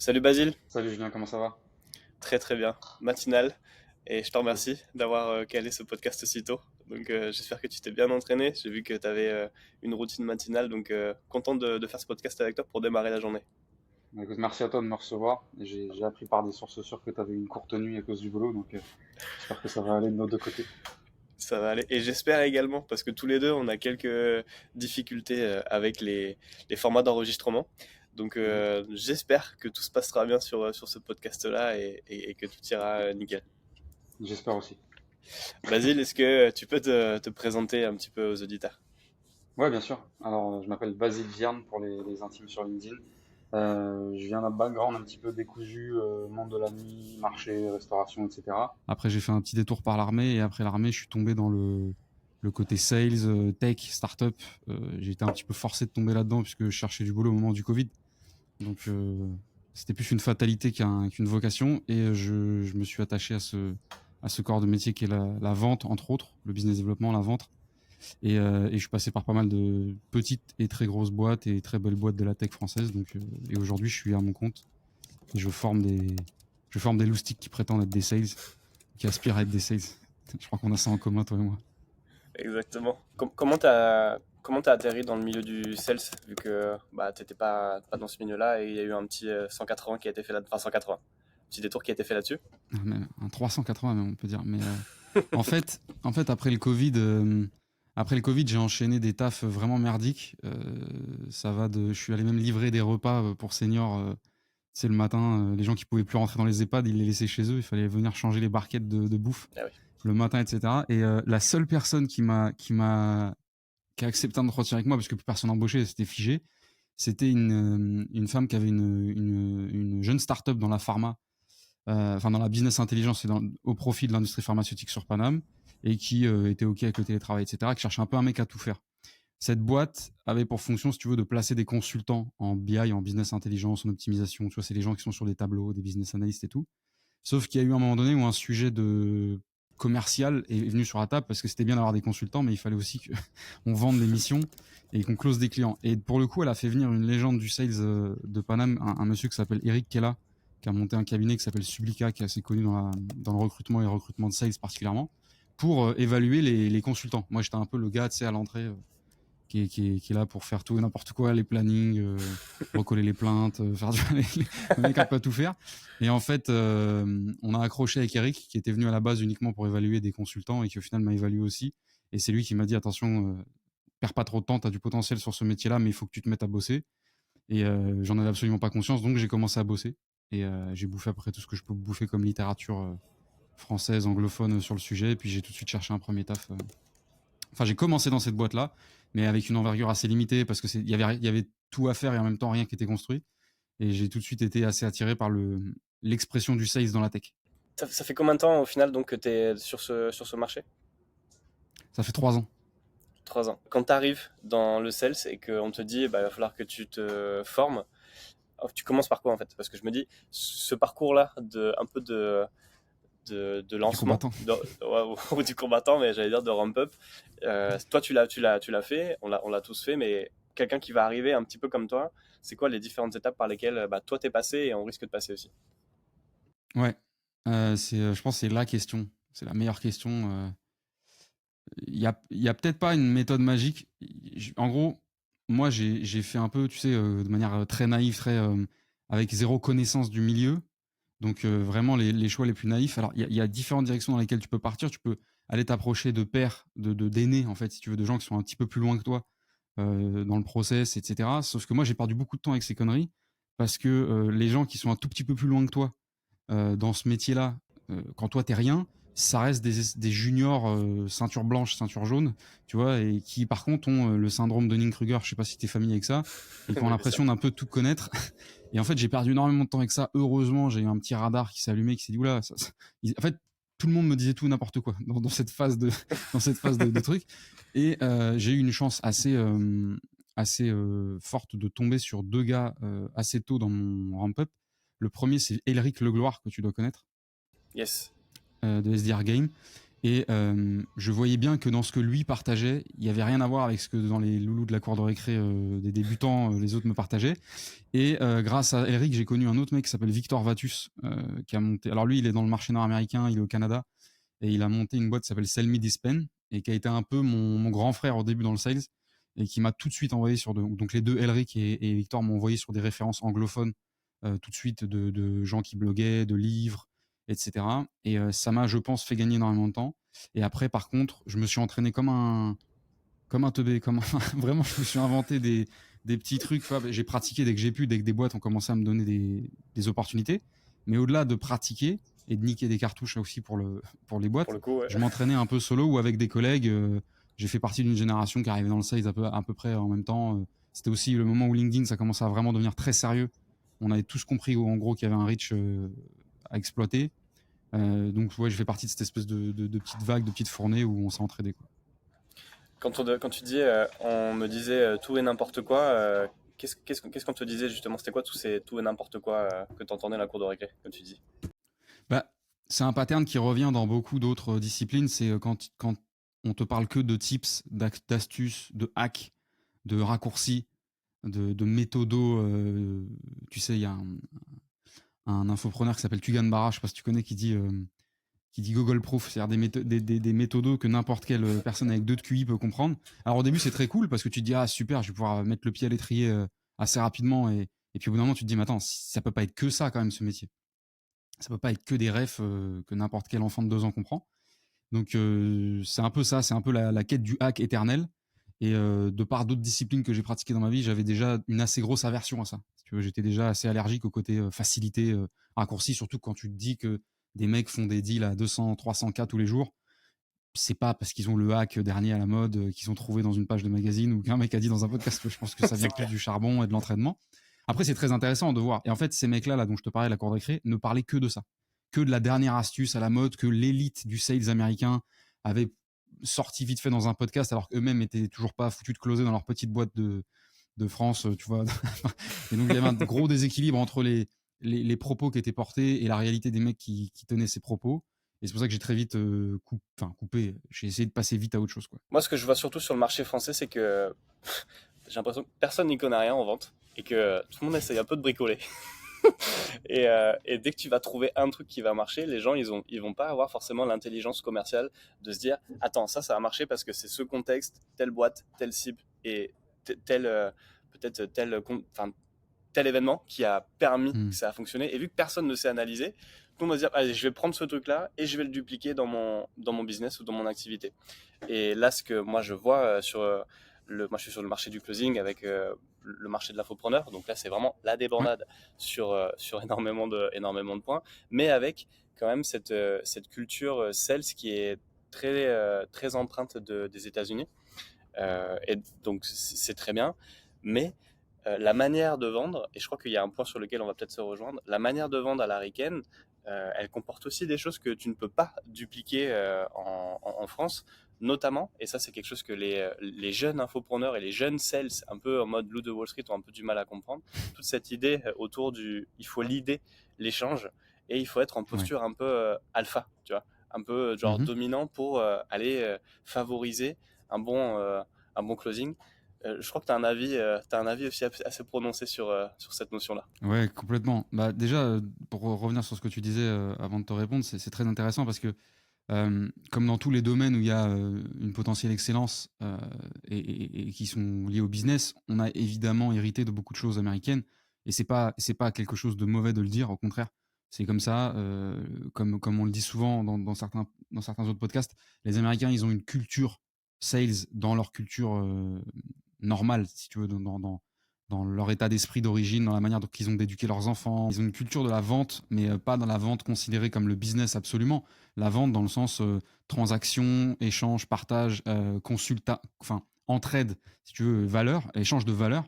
Salut Basile, Salut Julien, comment ça va? très très bien, matinal, et je te remercie d'avoir calé ce podcast si tôt. Donc j'espère que tu t'es bien entraîné, j'ai vu que tu avais une routine matinale, donc content de faire ce podcast avec toi pour démarrer la journée. Bah, écoute, merci à toi de me recevoir. J'ai appris par des sources sûres que tu avais une courte nuit à cause du boulot, donc j'espère que ça va aller de nos deux côtés. Ça va aller, et j'espère également, parce que tous les deux on a quelques difficultés avec les formats d'enregistrement. Donc Mhm. j'espère que tout se passera bien sur ce podcast-là et que tout ira nickel. J'espère aussi. Basile, est-ce que tu peux te présenter un petit peu aux auditeurs? Ouais, bien sûr. Alors, je m'appelle Basile Vierne pour les intimes sur LinkedIn. Je viens d'un background un petit peu décousu, monde de la nuit, marché, restauration, etc. Après, j'ai fait un petit détour par l'armée et après l'armée, je suis tombé dans le côté sales, tech, startup. J'ai été un petit peu forcé de tomber là-dedans puisque je cherchais du boulot au moment du Covid. Donc, c'était plus une fatalité qu'une vocation. Et je me suis attaché à ce corps de métier qui est la vente, entre autres, le business développement, la vente. Et je suis passé par pas mal de petites et très grosses boîtes et très belles boîtes de la tech française. Donc, et aujourd'hui, je suis à mon compte et je forme des loustiques qui prétendent être des sales, qui aspirent à être des sales. Je crois qu'on a ça en commun, toi et moi. Exactement. Comment t'as atterri dans le milieu du sales, vu que bah, t'étais pas dans ce milieu-là et il y a eu un petit 180 qui a été fait là, enfin 180, petit détour qui a été fait là-dessus. Même un 380, même, on peut dire. Mais en fait, après le Covid, j'ai enchaîné des tafs vraiment merdiques. Je suis allé même livrer des repas pour seniors. C'est le matin, les gens qui pouvaient plus rentrer dans les EHPAD, ils les laissaient chez eux. Il fallait venir changer les barquettes de bouffe Ah oui. le matin, etc. Et la seule personne qui a accepté un entretien avec moi, parce que plus personne embauché, c'était figé, c'était une femme qui avait une jeune start-up dans la pharma, enfin dans la business intelligence et au profit de l'industrie pharmaceutique sur Paname, et qui était OK avec le télétravail, etc., qui cherchait un peu un mec à tout faire. Cette boîte avait pour fonction, si tu veux, de placer des consultants en BI, en business intelligence, en optimisation. Tu vois, c'est les gens qui sont sur des tableaux, des business analysts et tout. Sauf qu'il y a eu un moment donné où un sujet de commercial est venu sur la table parce que c'était bien d'avoir des consultants, mais il fallait aussi qu'on vende des missions et qu'on close des clients. Et pour le coup, elle a fait venir une légende du sales de Paname, un monsieur qui s'appelle Eric Kella, qui a monté un cabinet qui s'appelle Sublica, qui est assez connu dans le recrutement et le recrutement de sales particulièrement, pour évaluer les consultants. Moi, j'étais un peu le gars, tu sais, à l'entrée, qui est là pour faire tout et n'importe quoi, les plannings, recoller les plaintes, faire le mec un peu à tout faire. Et en fait, on a accroché avec Eric, qui était venu à la base uniquement pour évaluer des consultants et qui au final m'a évalué aussi. Et c'est lui qui m'a dit attention, perds pas trop de temps, tu as du potentiel sur ce métier-là, mais il faut que tu te mettes à bosser. Et j'en avais absolument pas conscience, donc j'ai commencé à bosser. Et j'ai bouffé à peu près tout ce que je peux bouffer comme littérature française, anglophone sur le sujet. Et puis j'ai tout de suite cherché un premier taf. Enfin, j'ai commencé dans cette boîte-là, mais avec une envergure assez limitée parce que il y avait tout à faire et en même temps rien qui était construit. Et j'ai tout de suite été assez attiré par l'expression du sales dans la tech. Ça fait combien de temps au final donc que t'es sur ce marché? Ça fait 3 ans. 3 ans. Quand tu arrives dans le sales et qu'on te dit bah, il va falloir que tu te formes, tu commences par quoi en fait? Parce que je me dis, ce parcours-là, un peu de Du lancement, combattant. ouais, ou du combattant, mais j'allais dire de ramp-up. Toi, tu l'as fait, on l'a tous fait, mais quelqu'un qui va arriver un petit peu comme toi, c'est quoi les différentes étapes par lesquelles bah, toi t'es passé et on risque de passer aussi? Ouais. Je pense que c'est la question. C'est la meilleure question. Il y a peut-être pas une méthode magique. En gros, moi, j'ai fait un peu, tu sais, de manière très naïve, avec zéro connaissance du milieu. Donc, vraiment, les choix les plus naïfs. Alors, il y a différentes directions dans lesquelles tu peux partir. Tu peux aller t'approcher de pairs, d'aînés, en fait, si tu veux, de gens qui sont un petit peu plus loin que toi dans le process, etc. Sauf que moi, j'ai perdu beaucoup de temps avec ces conneries parce que les gens qui sont un tout petit peu plus loin que toi dans ce métier-là, quand toi t'es rien, ça reste des juniors ceinture blanche, ceinture jaune, tu vois, et qui par contre ont le syndrome de Dunning-Kruger, je sais pas si t'es familier avec ça, et qui ont Oui, bien sûr. l'impression d'un peu tout connaître. Et en fait, j'ai perdu énormément de temps avec ça. Heureusement, j'ai eu un petit radar qui s'est allumé, qui s'est dit oula, en fait, tout le monde me disait tout et n'importe quoi dans cette phase de truc. Et j'ai eu une chance assez forte de tomber sur deux gars assez tôt dans mon ramp-up. Le premier, c'est Elric Legloire, que tu dois connaître, Yes. de SDR Game. Et je voyais bien que dans ce que lui partageait, il n'y avait rien à voir avec ce que dans les loulous de la cour de récré des débutants, les autres me partageaient. Et grâce à Elric, j'ai connu un autre mec qui s'appelle Victor Vatus, qui a monté. Alors lui, il est dans le marché nord-américain, il est au Canada, et il a monté une boîte qui s'appelle Sell Me This Pen, et qui a été un peu mon grand frère au début dans le sales, et qui m'a tout de suite envoyé sur donc les deux, Elric et Victor, m'ont envoyé sur des références anglophones tout de suite de gens qui bloguaient, de livres, etc. Et ça m'a, je pense, fait gagner énormément de temps. Et après, par contre, je me suis entraîné comme un teubé, vraiment, je me suis inventé des petits trucs. J'ai pratiqué dès que j'ai pu, dès que des boîtes ont commencé à me donner des opportunités. Mais au-delà de pratiquer et de niquer des cartouches aussi pour les Pour boîtes, le coup, ouais. je m'entraînais un peu solo ou avec des collègues. J'ai fait partie d'une génération qui arrivait dans le sales à peu près en même temps. C'était aussi le moment où LinkedIn, ça commençait à vraiment devenir très sérieux. On avait tous compris en gros qu'il y avait un reach à exploiter. Donc ouais, j'ai fait partie de cette espèce de petite vague, de petite fournée où on s'est entraîné, quoi. Quand tu dis, on me disait tout et n'importe quoi, qu'est-ce qu'on te disait justement? C'était quoi tous ces tout et n'importe quoi que tu entendais à la cour de récré, comme tu dis? Bah, c'est un pattern qui revient dans beaucoup d'autres disciplines. C'est quand on te parle que de tips, d'astuces, de hacks, de raccourcis, de méthodos. Tu sais, il y a un infopreneur qui s'appelle Tugan Barra, je sais pas si tu connais, qui dit Google Proof, c'est-à-dire des méthodos que n'importe quelle personne avec 2 de QI peut comprendre. Alors au début, c'est très cool parce que tu te dis, ah super, je vais pouvoir mettre le pied à l'étrier assez rapidement. Et puis au bout d'un moment, tu te dis, mais attends, ça peut pas être que ça quand même, ce métier. Ça peut pas être que des refs que n'importe quel enfant de 2 ans comprend. Donc c'est un peu ça, c'est un peu la quête du hack éternel. Et de par d'autres disciplines que j'ai pratiquées dans ma vie, j'avais déjà une assez grosse aversion à ça. Si tu veux, j'étais déjà assez allergique au côté facilité, raccourci, surtout quand tu te dis que des mecs font des deals à 200, 300 K tous les jours. C'est pas parce qu'ils ont le hack dernier à la mode qu'ils ont trouvé dans une page de magazine ou qu'un mec a dit dans un podcast. Je pense que ça C'est vient plus clair. du charbon et de l'entraînement. Après, c'est très intéressant de voir. Et en fait, ces mecs-là, là, dont je te parlais, la cour de récré, ne parlaient que de ça. Que de la dernière astuce à la mode, que l'élite du sales américain avait sorti vite fait dans un podcast, alors qu'eux-mêmes étaient toujours pas foutus de closer dans leur petite boîte de France, tu vois. Et donc, il y avait un gros déséquilibre entre les propos qui étaient portés et la réalité des mecs qui tenaient ces propos. Et c'est pour ça que j'ai très vite coupé. J'ai essayé de passer vite à autre chose, quoi. Moi, ce que je vois surtout sur le marché français, c'est que j'ai l'impression que personne n'y connaît rien en vente et que tout le monde essaye un peu de bricoler. Et dès que tu vas trouver un truc qui va marcher, les gens, ils vont pas avoir forcément l'intelligence commerciale de se dire, attends, ça va marcher parce que c'est ce contexte, telle boîte, telle cible et tel, peut-être enfin, tel événement qui a permis Mm. que ça a fonctionné. Et vu que personne ne sait analyser, tout le monde va se dire, allez, je vais prendre ce truc-là et je vais le dupliquer dans mon business ou dans mon activité. Et là, ce que moi je vois moi je suis sur le marché du closing avec le marché de l'infopreneur. Donc là, c'est vraiment la Ouais, débandade sur énormément de points, mais avec quand même cette culture sales qui est très empreinte des États-Unis. Et donc c'est très bien, mais la manière de vendre, et je crois qu'il y a un point sur lequel on va peut-être se rejoindre, la manière de vendre à l'américaine, elle comporte aussi des choses que tu ne peux pas dupliquer en France, notamment, et ça c'est quelque chose que les jeunes infopreneurs et les jeunes sales, un peu en mode loup de Wall Street, ont un peu du mal à comprendre, toute cette idée autour il faut leader l'échange, et il faut être en ouais. posture un peu alpha, tu vois, un peu genre Mhm. dominant pour aller favoriser un bon, euh, un bon closing. Je crois que tu as t'as un avis aussi assez prononcé sur cette notion-là. Ouais, complètement. Bah, déjà, pour revenir sur ce que tu disais avant de te répondre, c'est très intéressant parce que, comme dans tous les domaines où il y a une potentielle excellence et qui sont liés au business, on a évidemment hérité de beaucoup de choses américaines. Et c'est pas quelque chose de mauvais de le dire, au contraire. C'est comme ça, comme on le dit souvent dans certains autres podcasts, les Américains, ils ont une culture sales dans leur culture normale, si tu veux, dans leur état d'esprit d'origine, dans la manière dont ils ont d'éduquer leurs enfants. Ils ont une culture de la vente, mais pas dans la vente considérée comme le business absolument. La vente dans le sens transaction, échange, partage, enfin entraide, si tu veux, valeur, échange de valeur.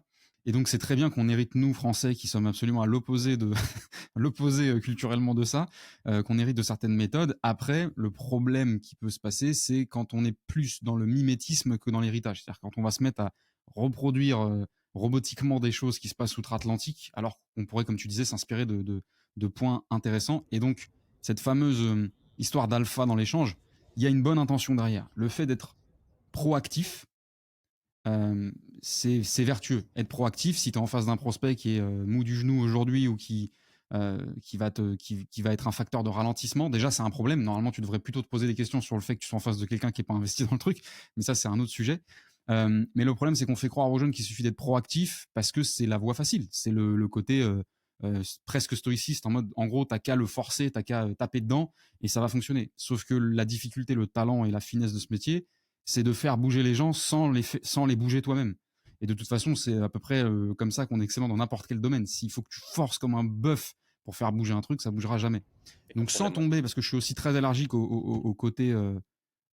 Et donc c'est très bien qu'on hérite, nous Français, qui sommes absolument à l'opposé de l'opposé culturellement de ça, qu'on hérite de certaines méthodes. Après, le problème qui peut se passer, c'est quand on est plus dans le mimétisme que dans l'héritage. C'est-à-dire quand on va se mettre à reproduire robotiquement des choses qui se passent outre-Atlantique, alors qu'on pourrait, comme tu disais, s'inspirer de points intéressants. Et donc, cette fameuse histoire d'alpha dans l'échange, il y a une bonne intention derrière. Le fait d'être proactif, c'est vertueux. Être proactif, si tu es en face d'un prospect qui est mou du genou aujourd'hui ou qui va être un facteur de ralentissement, déjà c'est un problème. Normalement, tu devrais plutôt te poser des questions sur le fait que tu sois en face de quelqu'un qui n'est pas investi dans le truc, mais ça c'est un autre sujet. Mais le problème, c'est qu'on fait croire aux jeunes qu'il suffit d'être proactif parce que c'est la voie facile. C'est le côté presque stoïciste, en mode, en gros, t'as qu'à le forcer, t'as qu'à taper dedans et ça va fonctionner. Sauf que la difficulté, le talent et la finesse de ce métier, c'est de faire bouger les gens sans les bouger toi-même. Et de toute façon, c'est à peu près comme ça qu'on est excellent dans n'importe quel domaine. S'il faut que tu forces comme un bœuf pour faire bouger un truc, ça bougera jamais. Et Donc sans complètement. Ouais. tomber, parce que je suis aussi très allergique au côté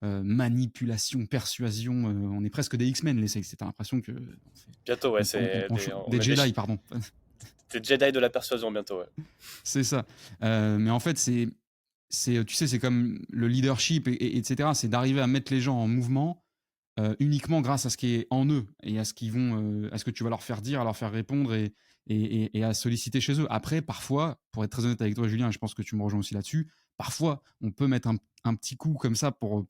manipulation, persuasion, on est presque des X-Men, les sexes. C'est l'impression que Bientôt, ouais, c'est on des est Jedi, pardon. des Jedi de la persuasion bientôt, ouais. C'est ça. Mais en fait, tu sais, c'est comme le leadership, etc. C'est d'arriver à mettre les gens en mouvement uniquement grâce à ce qui est en eux et à ce qu'ils vont, à ce que tu vas leur faire dire, à leur faire répondre et à solliciter chez eux. Après, parfois, pour être très honnête avec toi, Julien, je pense que tu me rejoins aussi là-dessus. Parfois, on peut mettre un petit coup comme ça pour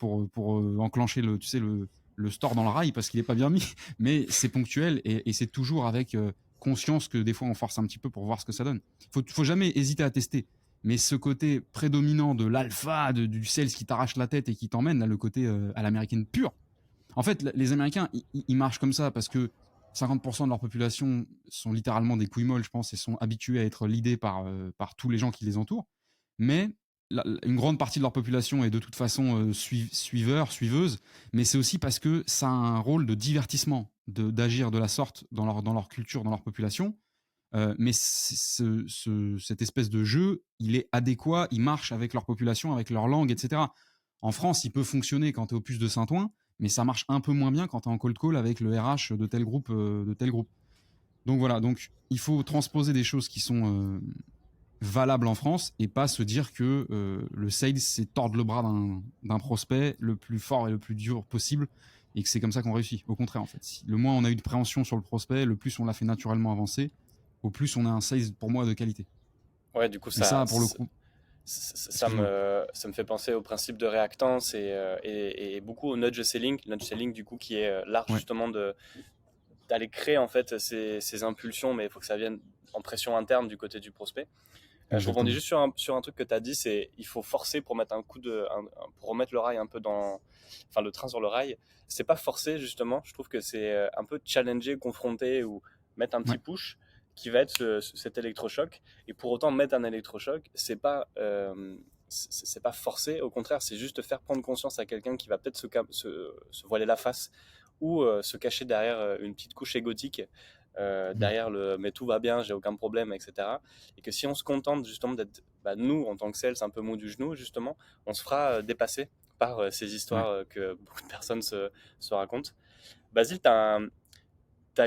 enclencher tu sais, le store dans le rail parce qu'il n'est pas bien mis, mais c'est ponctuel et c'est toujours avec conscience que des fois on force un petit peu pour voir ce que ça donne. Faut jamais hésiter à tester. Mais ce côté prédominant de l'alpha, du sales qui t'arrache la tête et qui t'emmène, là, le côté à l'américaine pure. En fait, les Américains, ils marchent comme ça parce que 50% de leur population sont littéralement des couilles molles, je pense, et sont habitués à être leadés par tous les gens qui les entourent. Mais une grande partie de leur population est de toute façon suiveuse, mais c'est aussi parce que ça a un rôle de divertissement, d'agir de la sorte dans leur culture, dans leur population. Mais cette espèce de jeu, il est adéquat, il marche avec leur population, avec leur langue, etc. En France, il peut fonctionner quand tu es au puce de Saint-Ouen, mais ça marche un peu moins bien quand tu es en cold call avec le RH de tel groupe, de tel groupe. Donc voilà, donc il faut transposer des choses qui sont valables en France et pas se dire que le sales, c'est tordre le bras d'un prospect le plus fort et le plus dur possible et que c'est comme ça qu'on réussit. Au contraire, en fait. Le moins on a eu de préhension sur le prospect, le plus on l'a fait naturellement avancer, au plus on a un sales, pour moi, de qualité. Ouais, du coup, Et ça, pour le coup, excuse-moi. ça me fait penser au principe de réactance et beaucoup au nudge selling. Nudge selling, du coup, qui est l'art Ouais, justement d'aller créer en fait ces impulsions, mais il faut que ça vienne en pression interne du côté du prospect. Je rebondis exactement. juste sur un truc que tu as dit, c'est il faut forcer pour mettre pour remettre le rail un peu enfin le train sur le rail. C'est pas forcer justement, je trouve que c'est un peu challenger, confronter ou mettre un petit Ouais. push qui va être cet électrochoc. Et pour autant mettre un électrochoc, c'est pas forcer, au contraire, c'est juste faire prendre conscience à quelqu'un qui va peut-être se voiler la face ou se cacher derrière une petite couche égotique, Mm. derrière le mais tout va bien, j'ai aucun problème, etc. Et que si on se contente justement d'être, nous, en tant que sales, un peu mou du genou, justement, on se fera dépasser par ces Ouais. histoires que beaucoup de personnes se racontent. Basile, t'as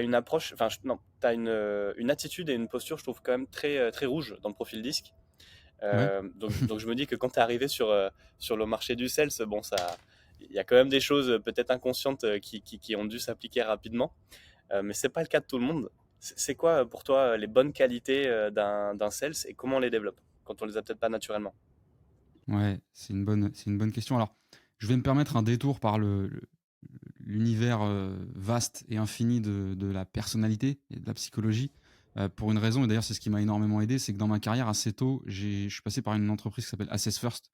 une approche, enfin, non, t'as une attitude et une posture, je trouve, quand même très rouge dans le profil disque. Ouais. Donc je me dis que quand tu es arrivé sur le marché du sales, bon, il y a quand même des choses peut-être inconscientes qui ont dû s'appliquer rapidement. Mais c'est pas le cas de tout le monde. C'est quoi pour toi les bonnes qualités d'un sales et comment on les développe quand on les a peut-être pas naturellement? Ouais, c'est une bonne question. Alors, je vais me permettre un détour par l'univers vaste et infini de la personnalité et de la psychologie. Pour une raison, et d'ailleurs c'est ce qui m'a énormément aidé, c'est que dans ma carrière assez tôt, je suis passé par une entreprise qui s'appelle Assess First,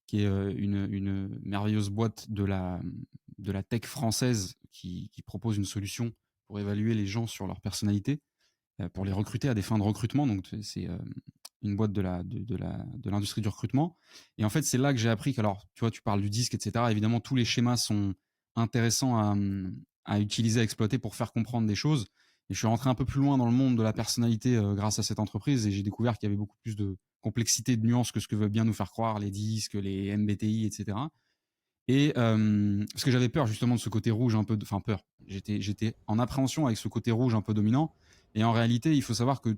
qui est une merveilleuse boîte de la tech française qui propose une solution pour évaluer les gens sur leur personnalité, pour les recruter à des fins de recrutement. Donc c'est une boîte de l'industrie du recrutement. Et en fait, c'est là que j'ai appris que, alors, tu vois, tu parles du disque, etc. Évidemment, tous les schémas sont intéressants à utiliser, à exploiter pour faire comprendre des choses. Et je suis rentré un peu plus loin dans le monde de la personnalité grâce à cette entreprise et j'ai découvert qu'il y avait beaucoup plus de complexité, de nuances que ce que veulent bien nous faire croire les disques, les MBTI, etc. Et parce que j'avais peur justement de ce côté rouge un peu, enfin peur. J'étais en appréhension avec ce côté rouge un peu dominant. Et en réalité, il faut savoir que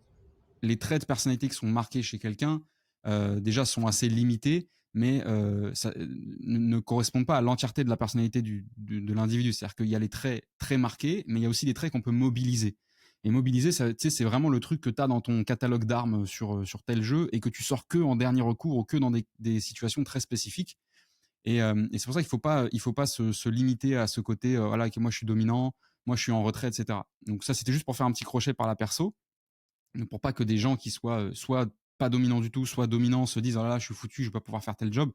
les traits de personnalité qui sont marqués chez quelqu'un, déjà sont assez limités, mais ça ne correspondent pas à l'entièreté de la personnalité de l'individu. C'est-à-dire qu'il y a les traits très marqués, mais il y a aussi des traits qu'on peut mobiliser. Et mobiliser, c'est vraiment le truc que tu as dans ton catalogue d'armes sur tel jeu et que tu sors que en dernier recours ou que dans des situations très spécifiques. Et c'est pour ça qu'il faut pas se limiter à ce côté, voilà, que moi je suis dominant, moi je suis en retrait, etc. Donc ça, c'était juste pour faire un petit crochet par la perso, pour pas que des gens qui soient soit pas dominants du tout, soit dominants, se disent, oh là là, je suis foutu, je vais pas pouvoir faire tel job.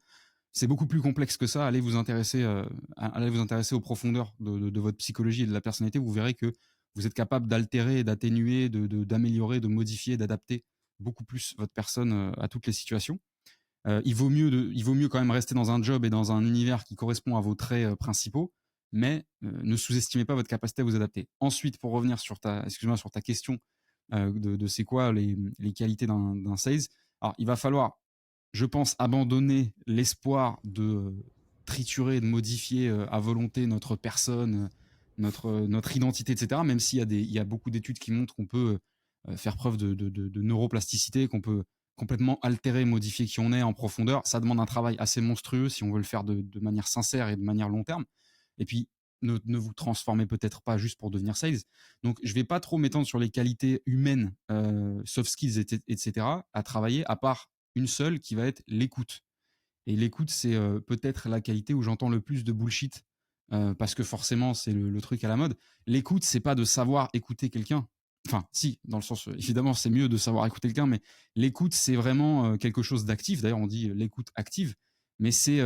C'est beaucoup plus complexe que ça. Allez vous intéresser aux profondeurs de votre psychologie et de la personnalité. Vous verrez que vous êtes capable d'altérer, d'atténuer, d'améliorer, de modifier, d'adapter beaucoup plus votre personne à toutes les situations. Il vaut mieux quand même rester dans un job et dans un univers qui correspond à vos traits principaux, mais ne sous-estimez pas votre capacité à vous adapter. Ensuite, pour revenir sur ta question de c'est quoi les qualités d'un sales, alors il va falloir, je pense, abandonner l'espoir de triturer, de modifier à volonté notre personne, notre identité, etc. Même il y a beaucoup d'études qui montrent qu'on peut faire preuve de neuroplasticité, qu'on peut complètement altérer, modifier qui on est en profondeur. Ça demande un travail assez monstrueux si on veut le faire de manière sincère et de manière long terme. Et puis, ne vous transformez peut-être pas juste pour devenir sales. Donc, je ne vais pas trop m'étendre sur les qualités humaines, soft skills, etc., à travailler, à part une seule qui va être l'écoute. Et l'écoute, c'est peut-être la qualité où j'entends le plus de bullshit, parce que forcément, c'est le truc à la mode. L'écoute, c'est pas de savoir écouter quelqu'un. Enfin, si, dans le sens, évidemment, c'est mieux de savoir écouter quelqu'un, mais l'écoute, c'est vraiment quelque chose d'actif. D'ailleurs, on dit l'écoute active, mais c'est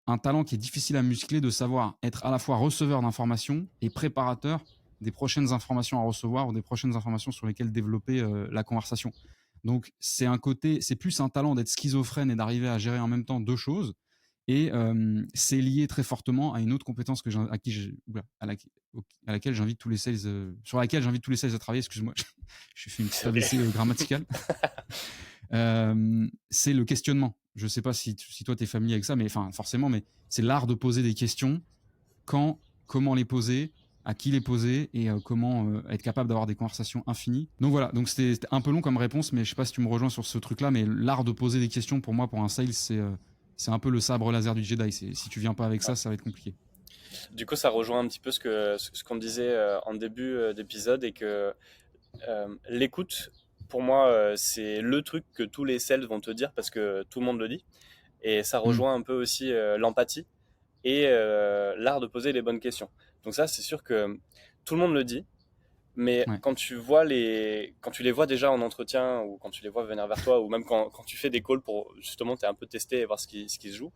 un talent qui est difficile à muscler, de savoir être à la fois receveur d'informations et préparateur des prochaines informations à recevoir ou des prochaines informations sur lesquelles développer la conversation. Donc, c'est plus un talent d'être schizophrène et d'arriver à gérer en même temps deux choses. Et c'est lié très fortement à une autre compétence à laquelle j'invite tous les sales, sur laquelle j'invite tous les sales à travailler. Excuse-moi, je fais une petite AVC grammaticale. C'est le questionnement. Je ne sais pas si toi tu es familier avec ça, mais enfin forcément, mais c'est l'art de poser des questions. Quand, comment les poser, à qui les poser et comment être capable d'avoir des conversations infinies. Donc voilà, donc c'était un peu long comme réponse, mais je sais pas si tu me rejoins sur ce truc-là, mais l'art de poser des questions pour moi, pour un sales, c'est un peu le sabre laser du Jedi. Si tu viens pas avec ça, ça va être compliqué. Du coup, ça rejoint un petit peu ce qu'on disait en début d'épisode et que l'écoute, pour moi, c'est le truc que tous les sales vont te dire parce que tout le monde le dit. Et ça Mm. rejoint un peu aussi l'empathie et l'art de poser les bonnes questions. Donc ça, c'est sûr que tout le monde le dit, mais Ouais. quand tu les vois déjà en entretien ou quand tu les vois venir vers toi ou même quand tu fais des calls pour justement t'es un peu tester et voir ce qui se joue,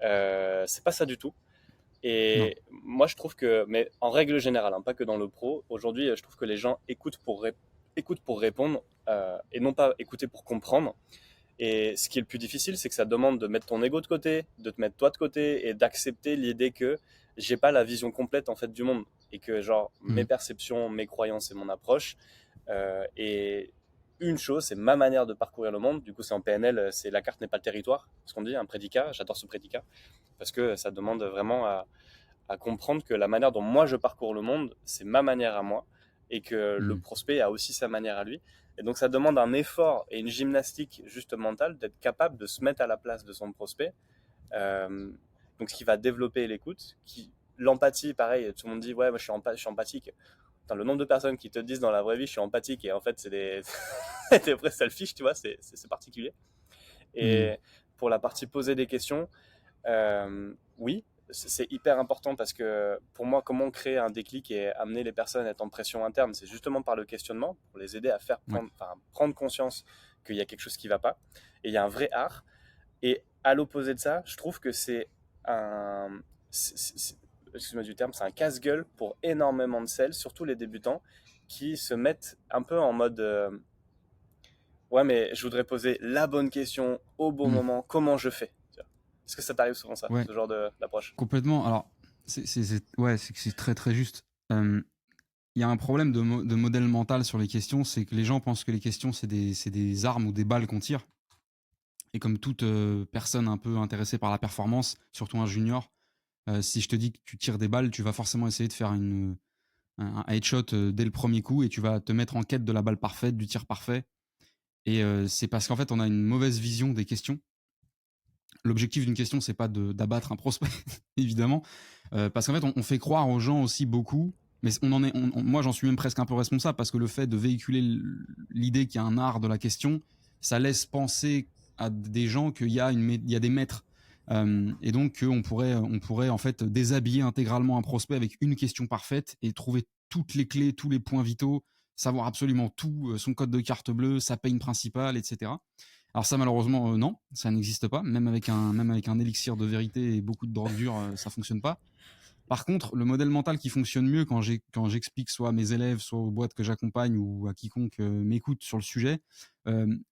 c'est pas ça du tout. Non. Et moi, je trouve que, mais en règle générale, hein, pas que dans le pro, aujourd'hui, je trouve que les gens écoutent pour répondre et non pas écouter pour comprendre. Et ce qui est le plus difficile, c'est que ça demande de mettre ton ego de côté, de te mettre toi de côté et d'accepter l'idée que j'ai pas la vision complète en fait du monde et que genre mes Mm. perceptions, mes croyances et mon approche et une chose, c'est ma manière de parcourir le monde. Du coup, c'est en PNL, c'est la carte n'est pas le territoire, ce qu'on dit, un prédicat. J'adore ce prédicat parce que ça demande vraiment à comprendre que la manière dont moi je parcours le monde, c'est ma manière à moi et que le Mm. prospect a aussi sa manière à lui. Et donc ça demande un effort et une gymnastique juste mentale d'être capable de se mettre à la place de son prospect. Euh, donc ce qui va développer l'écoute, l'empathie, pareil, tout le monde dit ouais, moi, je suis empathique. Putain, le nombre de personnes qui te disent dans la vraie vie je suis empathique et en fait c'est des vrais selfish, tu vois, c'est particulier. Mm. Et pour la partie poser des questions, oui, c'est hyper important parce que pour moi, comment créer un déclic et amener les personnes à être en pression interne, c'est justement par le questionnement, pour les aider à Ouais. prendre conscience qu'il y a quelque chose qui ne va pas. Et il y a un vrai art. Et à l'opposé de ça, je trouve que c'est un, excuse-moi du terme, c'est un casse-gueule pour énormément de sales, surtout les débutants, qui se mettent un peu en mode ouais, mais je voudrais poser la bonne question au bon Mm. moment, comment je fais? Est-ce que ça t'arrive souvent ça, Ouais. ce genre d'approche? Complètement. Alors, c'est très très juste. Il y a un problème de modèle mental sur les questions, c'est que les gens pensent que les questions, c'est des armes ou des balles qu'on tire. Et comme toute personne un peu intéressée par la performance, surtout un junior, si je te dis que tu tires des balles, tu vas forcément essayer de faire un headshot dès le premier coup et tu vas te mettre en quête de la balle parfaite, du tir parfait. Et c'est parce qu'en fait, on a une mauvaise vision des questions. L'objectif d'une question, c'est pas d'abattre un prospect, évidemment, parce qu'en fait, on fait croire aux gens aussi beaucoup, mais moi, j'en suis même presque un peu responsable, parce que le fait de véhiculer l'idée qu'il y a un art de la question, ça laisse penser à des gens qu'il y a des maîtres. Et donc on pourrait en fait déshabiller intégralement un prospect avec une question parfaite et trouver toutes les clés, tous les points vitaux, savoir absolument tout, son code de carte bleue, sa pain principale, etc. Alors ça, malheureusement, non, ça n'existe pas. Même avec un élixir de vérité et beaucoup de drogue dure, ça fonctionne pas. Par contre, le modèle mental qui fonctionne mieux quand j'explique soit à mes élèves, soit aux boîtes que j'accompagne ou à quiconque m'écoute sur le sujet,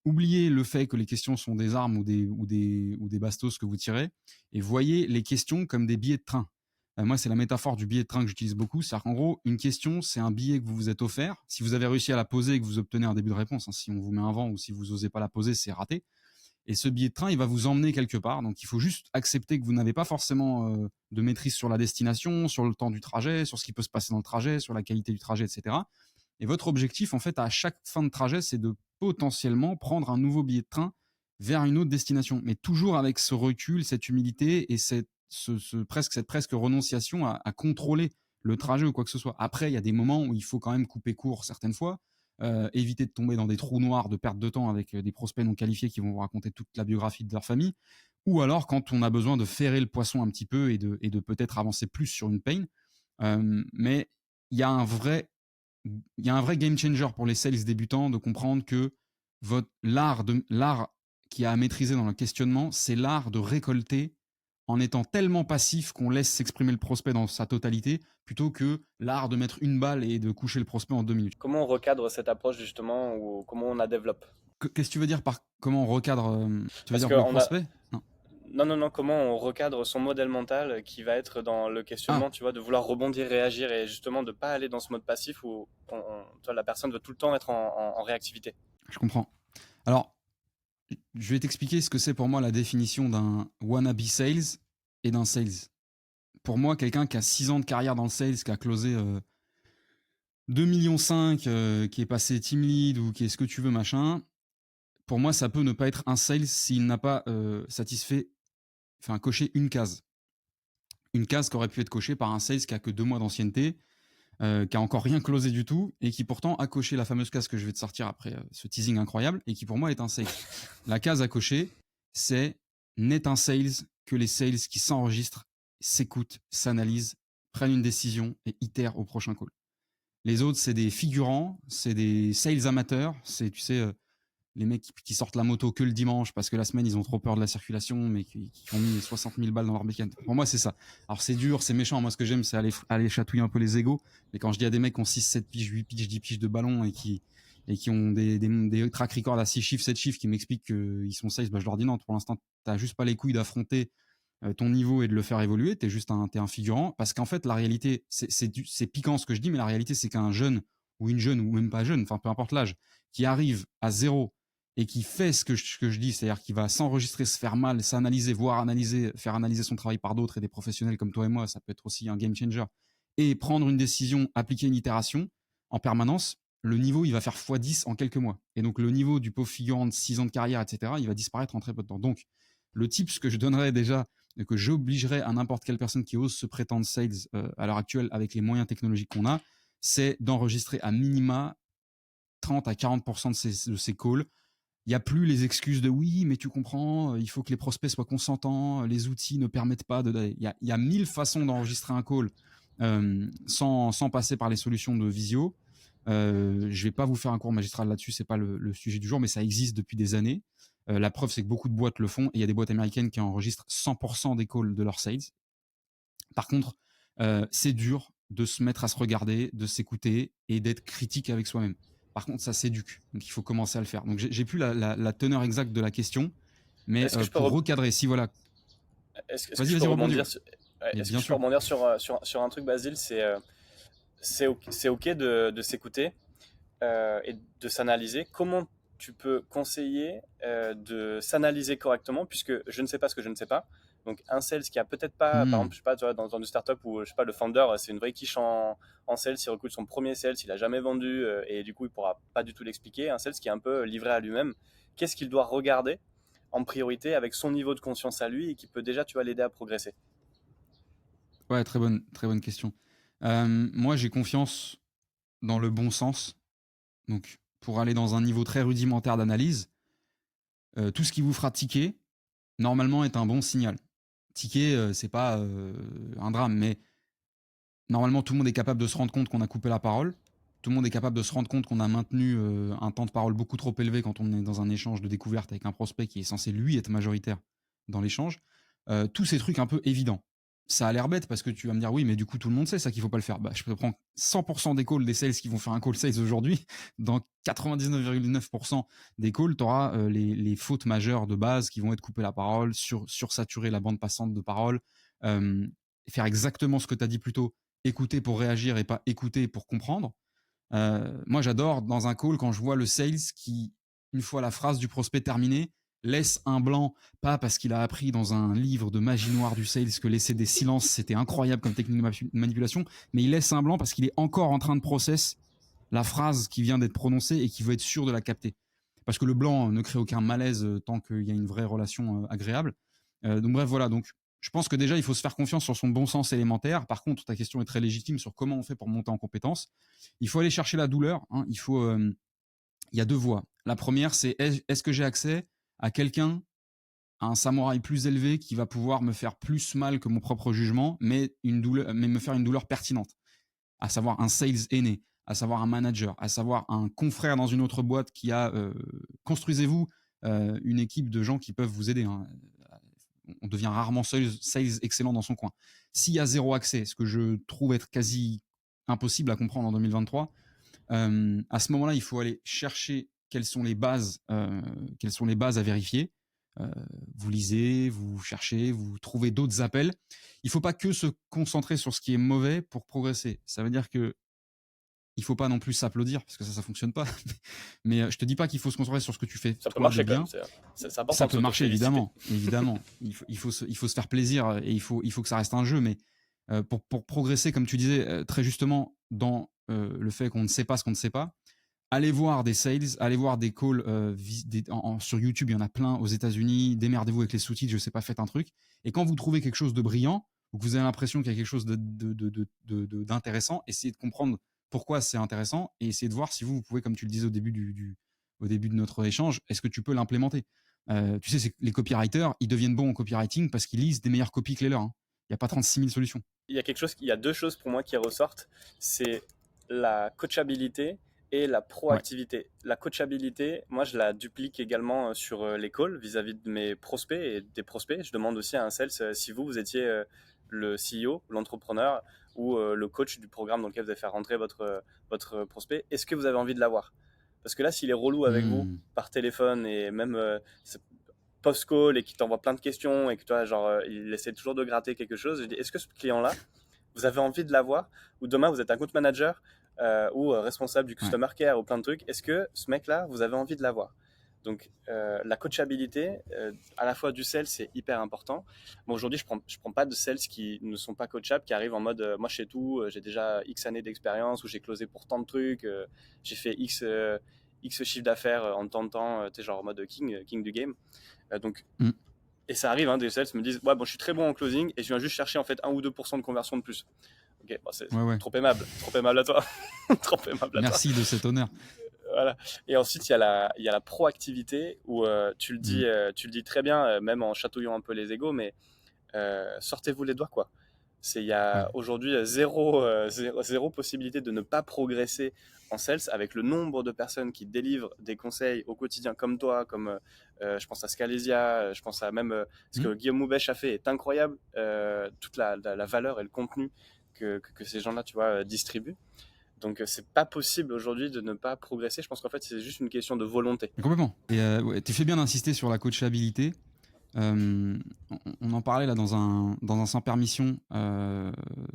oubliez le fait que les questions sont des armes ou des bastos que vous tirez, et voyez les questions comme des billets de train. Moi, c'est la métaphore du billet de train que j'utilise beaucoup. C'est-à-dire qu'en gros, une question, c'est un billet que vous vous êtes offert. Si vous avez réussi à la poser et que vous obtenez un début de réponse, hein, si on vous met un vent ou si vous n'osez pas la poser, c'est raté. Et ce billet de train, il va vous emmener quelque part. Donc, il faut juste accepter que vous n'avez pas forcément de maîtrise sur la destination, sur le temps du trajet, sur ce qui peut se passer dans le trajet, sur la qualité du trajet, etc. Et votre objectif, en fait, à chaque fin de trajet, c'est de potentiellement prendre un nouveau billet de train vers une autre destination. Mais toujours avec ce recul, cette humilité et cette presque renonciation à contrôler le trajet ou quoi que ce soit. Après, il y a des moments où il faut quand même couper court certaines fois, éviter de tomber dans des trous noirs de perte de temps avec des prospects non qualifiés qui vont vous raconter toute la biographie de leur famille, ou alors quand on a besoin de ferrer le poisson un petit peu et de peut-être avancer plus sur une pain. Mais il y a un vrai game changer pour les sales débutants de comprendre que l'art qu'il y a à maîtriser dans le questionnement, c'est l'art de récolter en étant tellement passif qu'on laisse s'exprimer le prospect dans sa totalité, plutôt que l'art de mettre une balle et de coucher le prospect en 2 minutes. Comment on recadre cette approche justement ou comment on la développe? Qu'est-ce que tu veux dire par comment on recadre Tu veux Parce dire que pour le on a... prospect? Non. Non, comment on recadre son modèle mental qui va être dans le Ah, questionnement, tu vois, de vouloir rebondir, réagir et justement de pas aller dans ce mode passif où tu vois, la personne veut tout le temps être en réactivité. je comprends. Alors, je vais t'expliquer ce que c'est pour moi la définition d'un wannabe sales et d'un sales. Pour moi, quelqu'un qui a 6 ans de carrière dans le sales, qui a closé 2,5 millions, qui est passé team lead ou qui est ce que tu veux, machin, pour moi, ça peut ne pas être un sales s'il n'a pas coché une case. Une case qui aurait pu être cochée par un sales qui a que 2 mois d'ancienneté, qui a encore rien closé du tout, et qui pourtant a coché la fameuse case que je vais te sortir après ce teasing incroyable, et qui pour moi est un sales. La case à cocher, c'est n'est un sales que les sales qui s'enregistrent, s'écoutent, s'analysent, prennent une décision et itèrent au prochain call. Les autres, c'est des figurants, c'est des sales amateurs, c'est, tu sais, les mecs qui sortent la moto que le dimanche parce que la semaine, ils ont trop peur de la circulation, mais qui ont mis 60 000 balles dans leur week-end. Pour moi, c'est ça. Alors, c'est dur, c'est méchant. Moi, ce que j'aime, c'est aller chatouiller un peu les égos. Mais quand je dis à des mecs qui ont 6, 7 piges, 8 piges, 10 piges de ballon et qui ont des track records à 6 chiffres, 7 chiffres, qui m'expliquent qu'ils sont sales, bah, je leur dis non, pour l'instant, t'as juste pas les couilles d'affronter ton niveau et de le faire évoluer. T'es un figurant. Parce qu'en fait, la réalité, c'est piquant ce que je dis, mais la réalité, c'est qu'un jeune ou une jeune ou même pas jeune, enfin, peu importe l'âge, qui arrive à zéro et qui fait ce que je dis, c'est-à-dire qu'il va s'enregistrer, se faire mal, s'analyser, voire analyser, faire analyser son travail par d'autres et des professionnels comme toi et moi, ça peut être aussi un game changer, et prendre une décision, appliquer une itération en permanence, le niveau, il va faire x10 en quelques mois. Et donc, le niveau du pauvre figurant de 6 ans de carrière, etc., il va disparaître en très peu de temps. Donc, le tips que je donnerais déjà, que j'obligerais à n'importe quelle personne qui ose se prétendre sales à l'heure actuelle avec les moyens technologiques qu'on a, c'est d'enregistrer à minima 30 à 40% de ses calls. Il n'y a plus les excuses de oui, mais tu comprends, il faut que les prospects soient consentants, les outils ne permettent pas de. Il y a 1000 façons d'enregistrer un call sans passer par les solutions de visio. Je ne vais pas vous faire un cours magistral là-dessus, c'est pas le sujet du jour, mais ça existe depuis des années. La preuve, c'est que beaucoup de boîtes le font, et il y a des boîtes américaines qui enregistrent 100% des calls de leurs sales. Par contre, c'est dur de se mettre à se regarder, de s'écouter et d'être critique avec soi-même. Par contre, ça s'éduque, donc il faut commencer à le faire. Donc j'ai plus la teneur exacte de la question, mais Est-ce que je peux, pour recadrer, si voilà. est-ce que je peux Vas-y, rebondis. rebondir Ouais. sur... ouais, est-ce que Bien je peux sûr. rebondir sur un truc, Basile? C'est ok de s'écouter et de s'analyser. Comment tu peux conseiller de s'analyser correctement, puisque je ne sais pas ce que je ne sais pas. Donc un sales qui a peut-être pas, par exemple, je sais pas, tu vois, dans une startup où je sais pas, le founder c'est une vraie quiche en sales, il recrute son premier sales, il a jamais vendu et du coup il pourra pas du tout l'expliquer. Un sales qui est un peu livré à lui-même, qu'est-ce qu'il doit regarder en priorité avec son niveau de conscience à lui et qui peut déjà, tu vas l'aider à progresser. Ouais, très bonne question. Moi, j'ai confiance dans le bon sens. Donc, pour aller dans un niveau très rudimentaire d'analyse, tout ce qui vous fera tiquer, normalement, est un bon signal. ticket, c'est pas un drame, mais normalement, tout le monde est capable de se rendre compte qu'on a coupé la parole. Tout le monde est capable de se rendre compte qu'on a maintenu un temps de parole beaucoup trop élevé quand on est dans un échange de découverte avec un prospect qui est censé, lui, être majoritaire dans l'échange. Tous ces trucs un peu évidents. Ça a l'air bête parce que tu vas me dire, oui, mais du coup, tout le monde sait ça qu'il faut pas le faire. Bah, je prends 100% des calls des sales qui vont faire un call sales aujourd'hui. Dans 99,9% des calls, tu auras les fautes majeures de base qui vont être couper la parole, sursaturer la bande passante de parole, faire exactement ce que tu as dit plus tôt, écouter pour réagir et pas écouter pour comprendre. Moi, j'adore dans un call quand je vois le sales qui, une fois la phrase du prospect terminée, laisse un blanc, pas parce qu'il a appris dans un livre de magie noire du sales que laisser des silences, c'était incroyable comme technique de manipulation, mais il laisse un blanc parce qu'il est encore en train de process la phrase qui vient d'être prononcée et qui veut être sûr de la capter. Parce que le blanc ne crée aucun malaise tant qu'il y a une vraie relation agréable. Donc bref, voilà. Donc je pense que déjà, il faut se faire confiance sur son bon sens élémentaire. Par contre, ta question est très légitime sur comment on fait pour monter en compétence. Il faut aller chercher la douleur. Hein. Il y a deux voies. La première, c'est est-ce que j'ai accès à quelqu'un, à un samouraï plus élevé qui va pouvoir me faire plus mal que mon propre jugement, mais me faire une douleur pertinente, à savoir un sales aîné, à savoir un manager, à savoir un confrère dans une autre boîte qui a construisez-vous une équipe de gens qui peuvent vous aider. Hein. On devient rarement sales excellent dans son coin. S'il y a zéro accès, ce que je trouve être quasi impossible à comprendre en 2023, à ce moment-là, il faut aller chercher quelles sont les bases à vérifier. Vous lisez, vous cherchez, vous trouvez d'autres appels. Il ne faut pas que se concentrer sur ce qui est mauvais pour progresser. Ça veut dire que il faut pas non plus s'applaudir parce que ça fonctionne pas. Mais je te dis pas qu'il faut se concentrer sur ce que tu fais. Ça peut toi marcher de bien. quand même. C'est important Ça de peut marcher s'auto-féliciter. évidemment. Il faut se faire plaisir et il faut que ça reste un jeu. Mais pour progresser, comme tu disais très justement dans le fait qu'on ne sait pas ce qu'on ne sait pas, allez voir des sales, allez voir des calls sur YouTube. Il y en a plein aux États-Unis. Démerdez-vous avec les sous-titres. Je sais pas, faites un truc. Et quand vous trouvez quelque chose de brillant ou que vous avez l'impression qu'il y a quelque chose d'intéressant, essayez de comprendre pourquoi c'est intéressant et essayez de voir si vous pouvez, comme tu le disais au début de notre échange, est-ce que tu peux l'implémenter. Tu sais, les copywriters, ils deviennent bons en copywriting parce qu'ils lisent des meilleures copies que les leurs. Hein. Il n'y a pas 36 000 solutions. Il y a deux choses pour moi qui ressortent. C'est la coachabilité et la Ouais. proactivité. La coachabilité, moi, je la duplique également sur les calls vis-à-vis de mes prospects et des prospects. Je demande aussi à un sales si vous étiez le CEO, l'entrepreneur ou le coach du programme dans lequel vous allez faire rentrer votre prospect, est-ce que vous avez envie de l'avoir? Parce que là, s'il est relou avec vous par téléphone et même post-call et qui t'envoie plein de questions et que toi, genre, il essaie toujours de gratter quelque chose, je dis, est-ce que ce client-là, vous avez envie de l'avoir? Ou demain, vous êtes un compte manager ou responsable du customer care ou plein de trucs. Est-ce que ce mec-là, vous avez envie de l'avoir? Donc, la coachabilité, à la fois du sales, c'est hyper important. Bon, aujourd'hui, je prends pas de sales qui ne sont pas coachables, qui arrivent en mode moi, je sais tout, j'ai déjà X années d'expérience ou j'ai closé pour tant de trucs, j'ai fait X chiffre d'affaires en tant de temps, tu sais, genre en mode king du game. Donc, et ça arrive, hein, des sales me disent ouais, bon, je suis très bon en closing et je viens juste chercher en fait 1 ou 2% de conversion de plus. Ok, bon, c'est trop aimable à toi. Trop aimable à Merci toi. de cet honneur. Voilà. Et ensuite, il y a la proactivité où tu le dis très bien, même en chatouillant un peu les égos, mais sortez-vous les doigts, quoi. Il y a aujourd'hui zéro possibilité de ne pas progresser en sales avec le nombre de personnes qui délivrent des conseils au quotidien comme toi, comme je pense à Scalesia, je pense à même ce que Guillaume Moubèche a fait est incroyable, toute la valeur et le contenu que ces gens-là, tu vois, distribuent. Donc c'est pas possible aujourd'hui de ne pas progresser. Je pense qu'en fait c'est juste une question de volonté. Complètement. Et tu fais bien d'insister sur la coachabilité. On en parlait là dans un sans permission,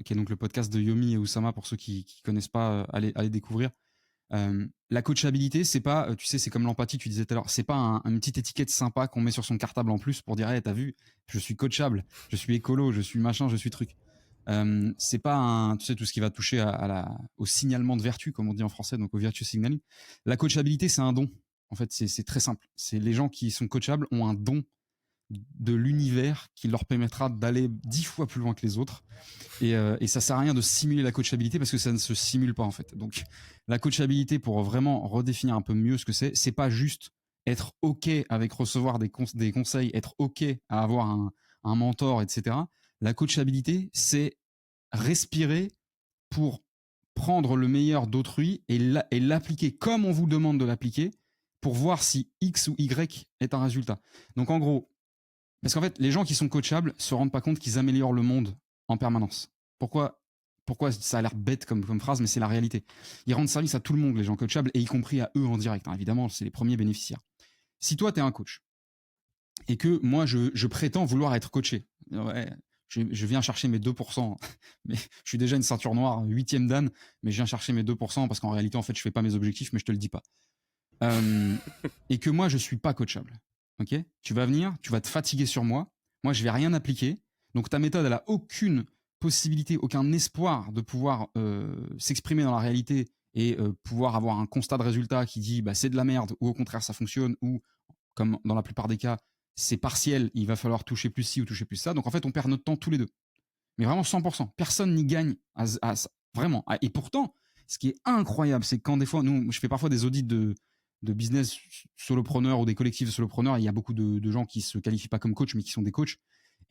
qui est donc le podcast de Yomi et Oussama pour ceux qui connaissent pas, allez découvrir. La coachabilité, c'est pas, tu sais, c'est comme l'empathie, tu disais tout à l'heure, c'est pas une petite étiquette sympa qu'on met sur son cartable en plus pour dire, hey, t'as vu, je suis coachable, je suis écolo, je suis machin, je suis truc. C'est pas tu sais, tout ce qui va toucher au signalement de vertu, comme on dit en français, donc au virtue signaling. La coachabilité, c'est un don. En fait, c'est très simple. C'est les gens qui sont coachables ont un don de l'univers qui leur permettra d'aller 10 fois plus loin que les autres. Et ça sert à rien de simuler la coachabilité parce que ça ne se simule pas en fait. Donc la coachabilité, pour vraiment redéfinir un peu mieux ce que c'est pas juste être OK avec recevoir des conseils, être OK à avoir un mentor, etc. La coachabilité, c'est respirer pour prendre le meilleur d'autrui et l'appliquer comme on vous demande de l'appliquer pour voir si X ou Y est un résultat. Donc en gros, parce qu'en fait, les gens qui sont coachables se rendent pas compte qu'ils améliorent le monde en permanence. Pourquoi ça a l'air bête comme phrase, mais c'est la réalité. Ils rendent service à tout le monde, les gens coachables, et y compris à eux en direct. Hein. Évidemment, c'est les premiers bénéficiaires. Si toi, tu es un coach, et que moi, je prétends vouloir être coaché, ouais, je viens chercher mes 2%, mais je suis déjà une ceinture noire, 8e dan, mais je viens chercher mes 2% parce qu'en réalité, en fait, je fais pas mes objectifs, mais je te le dis pas. Et que moi, je suis pas coachable. Ok ? Tu vas venir, tu vas te fatiguer sur moi. Moi, je vais rien appliquer. Donc, ta méthode, elle a aucune possibilité, aucun espoir de pouvoir s'exprimer dans la réalité et pouvoir avoir un constat de résultat qui dit bah, c'est de la merde ou au contraire ça fonctionne ou comme dans la plupart des cas c'est partiel, il va falloir toucher plus ci ou toucher plus ça. Donc en fait on perd notre temps tous les deux. Mais vraiment 100%. Personne n'y gagne à ça. Vraiment. Et pourtant, ce qui est incroyable, c'est que quand des fois, nous, je fais parfois des audits de business solopreneurs ou des collectifs de solopreneurs, et il y a beaucoup de gens qui se qualifient pas comme coach, mais qui sont des coachs.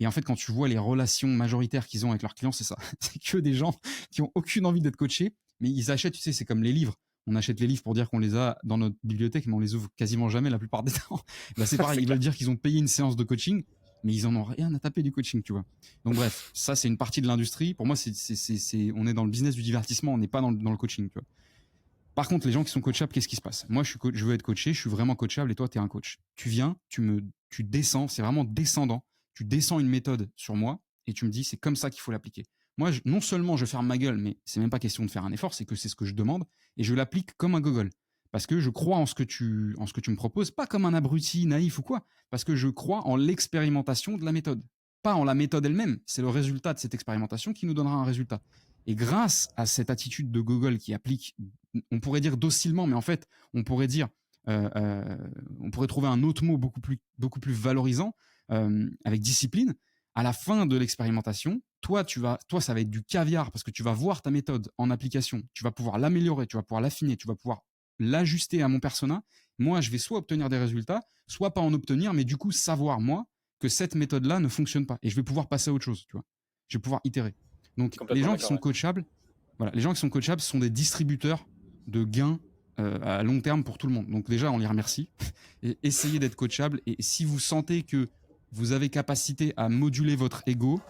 Et en fait, quand tu vois les relations majoritaires qu'ils ont avec leurs clients, c'est ça. C'est que des gens qui ont aucune envie d'être coachés, mais ils achètent, tu sais, c'est comme les livres. On achète les livres pour dire qu'on les a dans notre bibliothèque, mais on les ouvre quasiment jamais la plupart des temps. Bah, c'est pareil, ils veulent dire qu'ils ont payé une séance de coaching, mais ils en ont rien à taper du coaching, tu vois. Donc bref, ça c'est une partie de l'industrie. Pour moi, on est dans le business du divertissement, on n'est pas dans le coaching, tu vois. Par contre, les gens qui sont coachables, qu'est-ce qui se passe ? Moi, je veux être coaché, je suis vraiment coachable, et toi, tu es un coach. Tu viens, tu descends, c'est vraiment descendant. Tu descends une méthode sur moi, et tu me dis, c'est comme ça qu'il faut l'appliquer. Moi, non seulement je ferme ma gueule, mais c'est même pas question de faire un effort, c'est que c'est ce que je demande, et je l'applique comme un gogol. Parce que je crois en ce que tu me proposes, pas comme un abruti naïf ou quoi, parce que je crois en l'expérimentation de la méthode. Pas en la méthode elle-même, c'est le résultat de cette expérimentation qui nous donnera un résultat. Et grâce à cette attitude de gogol qui applique, on pourrait dire docilement, mais en fait, on pourrait dire, on pourrait trouver un autre mot beaucoup plus valorisant, avec discipline. À la fin de l'expérimentation, toi, ça va être du caviar parce que tu vas voir ta méthode en application, tu vas pouvoir l'améliorer, tu vas pouvoir l'affiner, tu vas pouvoir l'ajuster à mon persona. Moi, je vais soit obtenir des résultats, soit pas en obtenir, mais du coup, savoir, moi, que cette méthode-là ne fonctionne pas. Et je vais pouvoir passer à autre chose, tu vois. Je vais pouvoir itérer. Donc, les gens qui sont coachables, voilà, les gens qui sont coachables sont des distributeurs de gains à long terme pour tout le monde. Donc déjà, on les remercie. Et essayez d'être coachable. Et si vous sentez que vous avez capacité à moduler votre ego,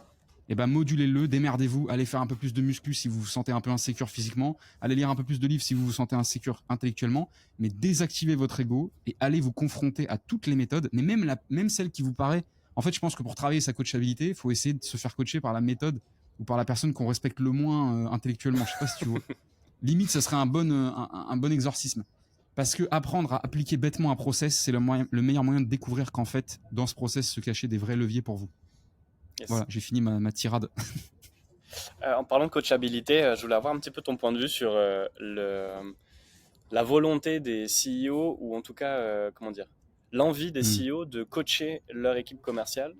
eh ben modulez-le, démerdez-vous, allez faire un peu plus de muscu si vous vous sentez un peu insécure physiquement, allez lire un peu plus de livres si vous vous sentez insécure intellectuellement, mais désactivez votre ego et allez vous confronter à toutes les méthodes, mais même celle qui vous paraît... En fait, je pense que pour travailler sa coachabilité, il faut essayer de se faire coacher par la méthode ou par la personne qu'on respecte le moins intellectuellement. Je sais pas si tu vois. Limite, ce serait un bon exorcisme. Parce que apprendre à appliquer bêtement un process, c'est le meilleur moyen de découvrir qu'en fait, dans ce process se cachaient des vrais leviers pour vous. Yes. Voilà, j'ai fini ma tirade. En parlant de coachabilité, je voulais avoir un petit peu ton point de vue sur la volonté des CEO, ou en tout cas, l'envie des CEO de coacher leur équipe commerciale,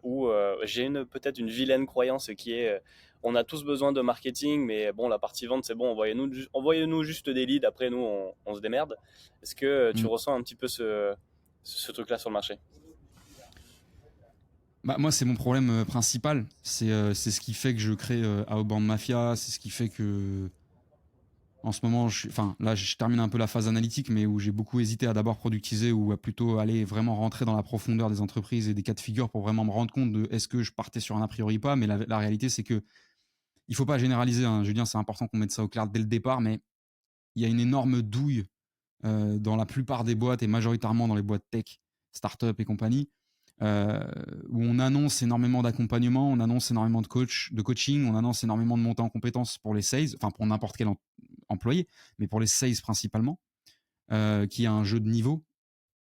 où j'ai peut-être une vilaine croyance qui est on a tous besoin de marketing, mais bon, la partie vente, c'est bon, envoyez-nous juste des leads, après nous, on se démerde. Est-ce que tu ressens un petit peu ce truc-là sur le marché ? Bah, moi, c'est mon problème principal. C'est ce qui fait que je crée Outbound Mafia. C'est ce qui fait que, en ce moment, là, je termine un peu la phase analytique, mais où j'ai beaucoup hésité à d'abord productiser ou à plutôt aller vraiment rentrer dans la profondeur des entreprises et des cas de figure pour vraiment me rendre compte de est-ce que je partais sur un a priori pas. Mais la réalité, c'est que il faut pas généraliser, hein. Julien, c'est important qu'on mette ça au clair dès le départ, mais il y a une énorme douille dans la plupart des boîtes et majoritairement dans les boîtes tech, start-up et compagnie, où on annonce énormément d'accompagnement, on annonce énormément de coaching, on annonce énormément de montée en compétences pour les sales, enfin pour n'importe quel employé, mais pour les sales principalement, qui a un jeu de niveau.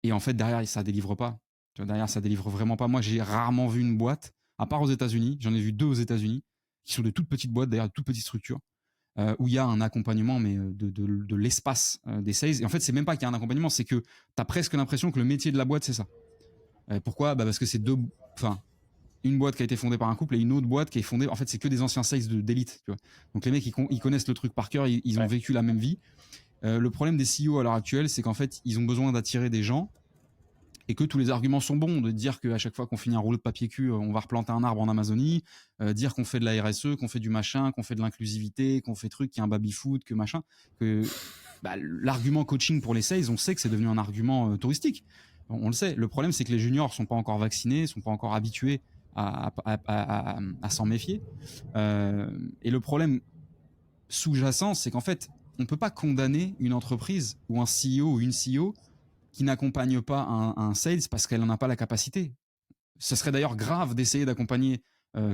Et en fait, derrière, ça délivre pas. Derrière, ça délivre vraiment pas. Moi, j'ai rarement vu une boîte, à part aux États-Unis, j'en ai vu 2 aux États-Unis, qui sont de toutes petites boîtes, d'ailleurs, de toutes petites structures, où il y a un accompagnement, mais de l'espace des sales. Et en fait, c'est même pas qu'il y a un accompagnement, c'est que tu as presque l'impression que le métier de la boîte, c'est ça. Pourquoi ? Parce que c'est une boîte qui a été fondée par un couple et une autre boîte qui est fondée. En fait, c'est que des anciens sales d'élite. Tu vois. Donc les mecs, ils connaissent le truc par cœur, ils ont vécu la même vie. Le problème des CEO à l'heure actuelle, c'est qu'en fait, ils ont besoin d'attirer des gens et que tous les arguments sont bons, de dire qu'à chaque fois qu'on finit un rouleau de papier cul, on va replanter un arbre en Amazonie, dire qu'on fait de la RSE, qu'on fait du machin, qu'on fait de l'inclusivité, qu'on fait truc, qu'il y a un baby-food, que machin, que l'argument coaching pour les sales, on sait que c'est devenu un argument touristique. On le sait. Le problème, c'est que les juniors sont pas encore vaccinés, sont pas encore habitués à s'en méfier. Et le problème sous-jacent, c'est qu'en fait, on ne peut pas condamner une entreprise ou un CEO ou une CEO qui n'accompagne pas un sales parce qu'elle n'en a pas la capacité. Ce serait d'ailleurs grave d'essayer d'accompagner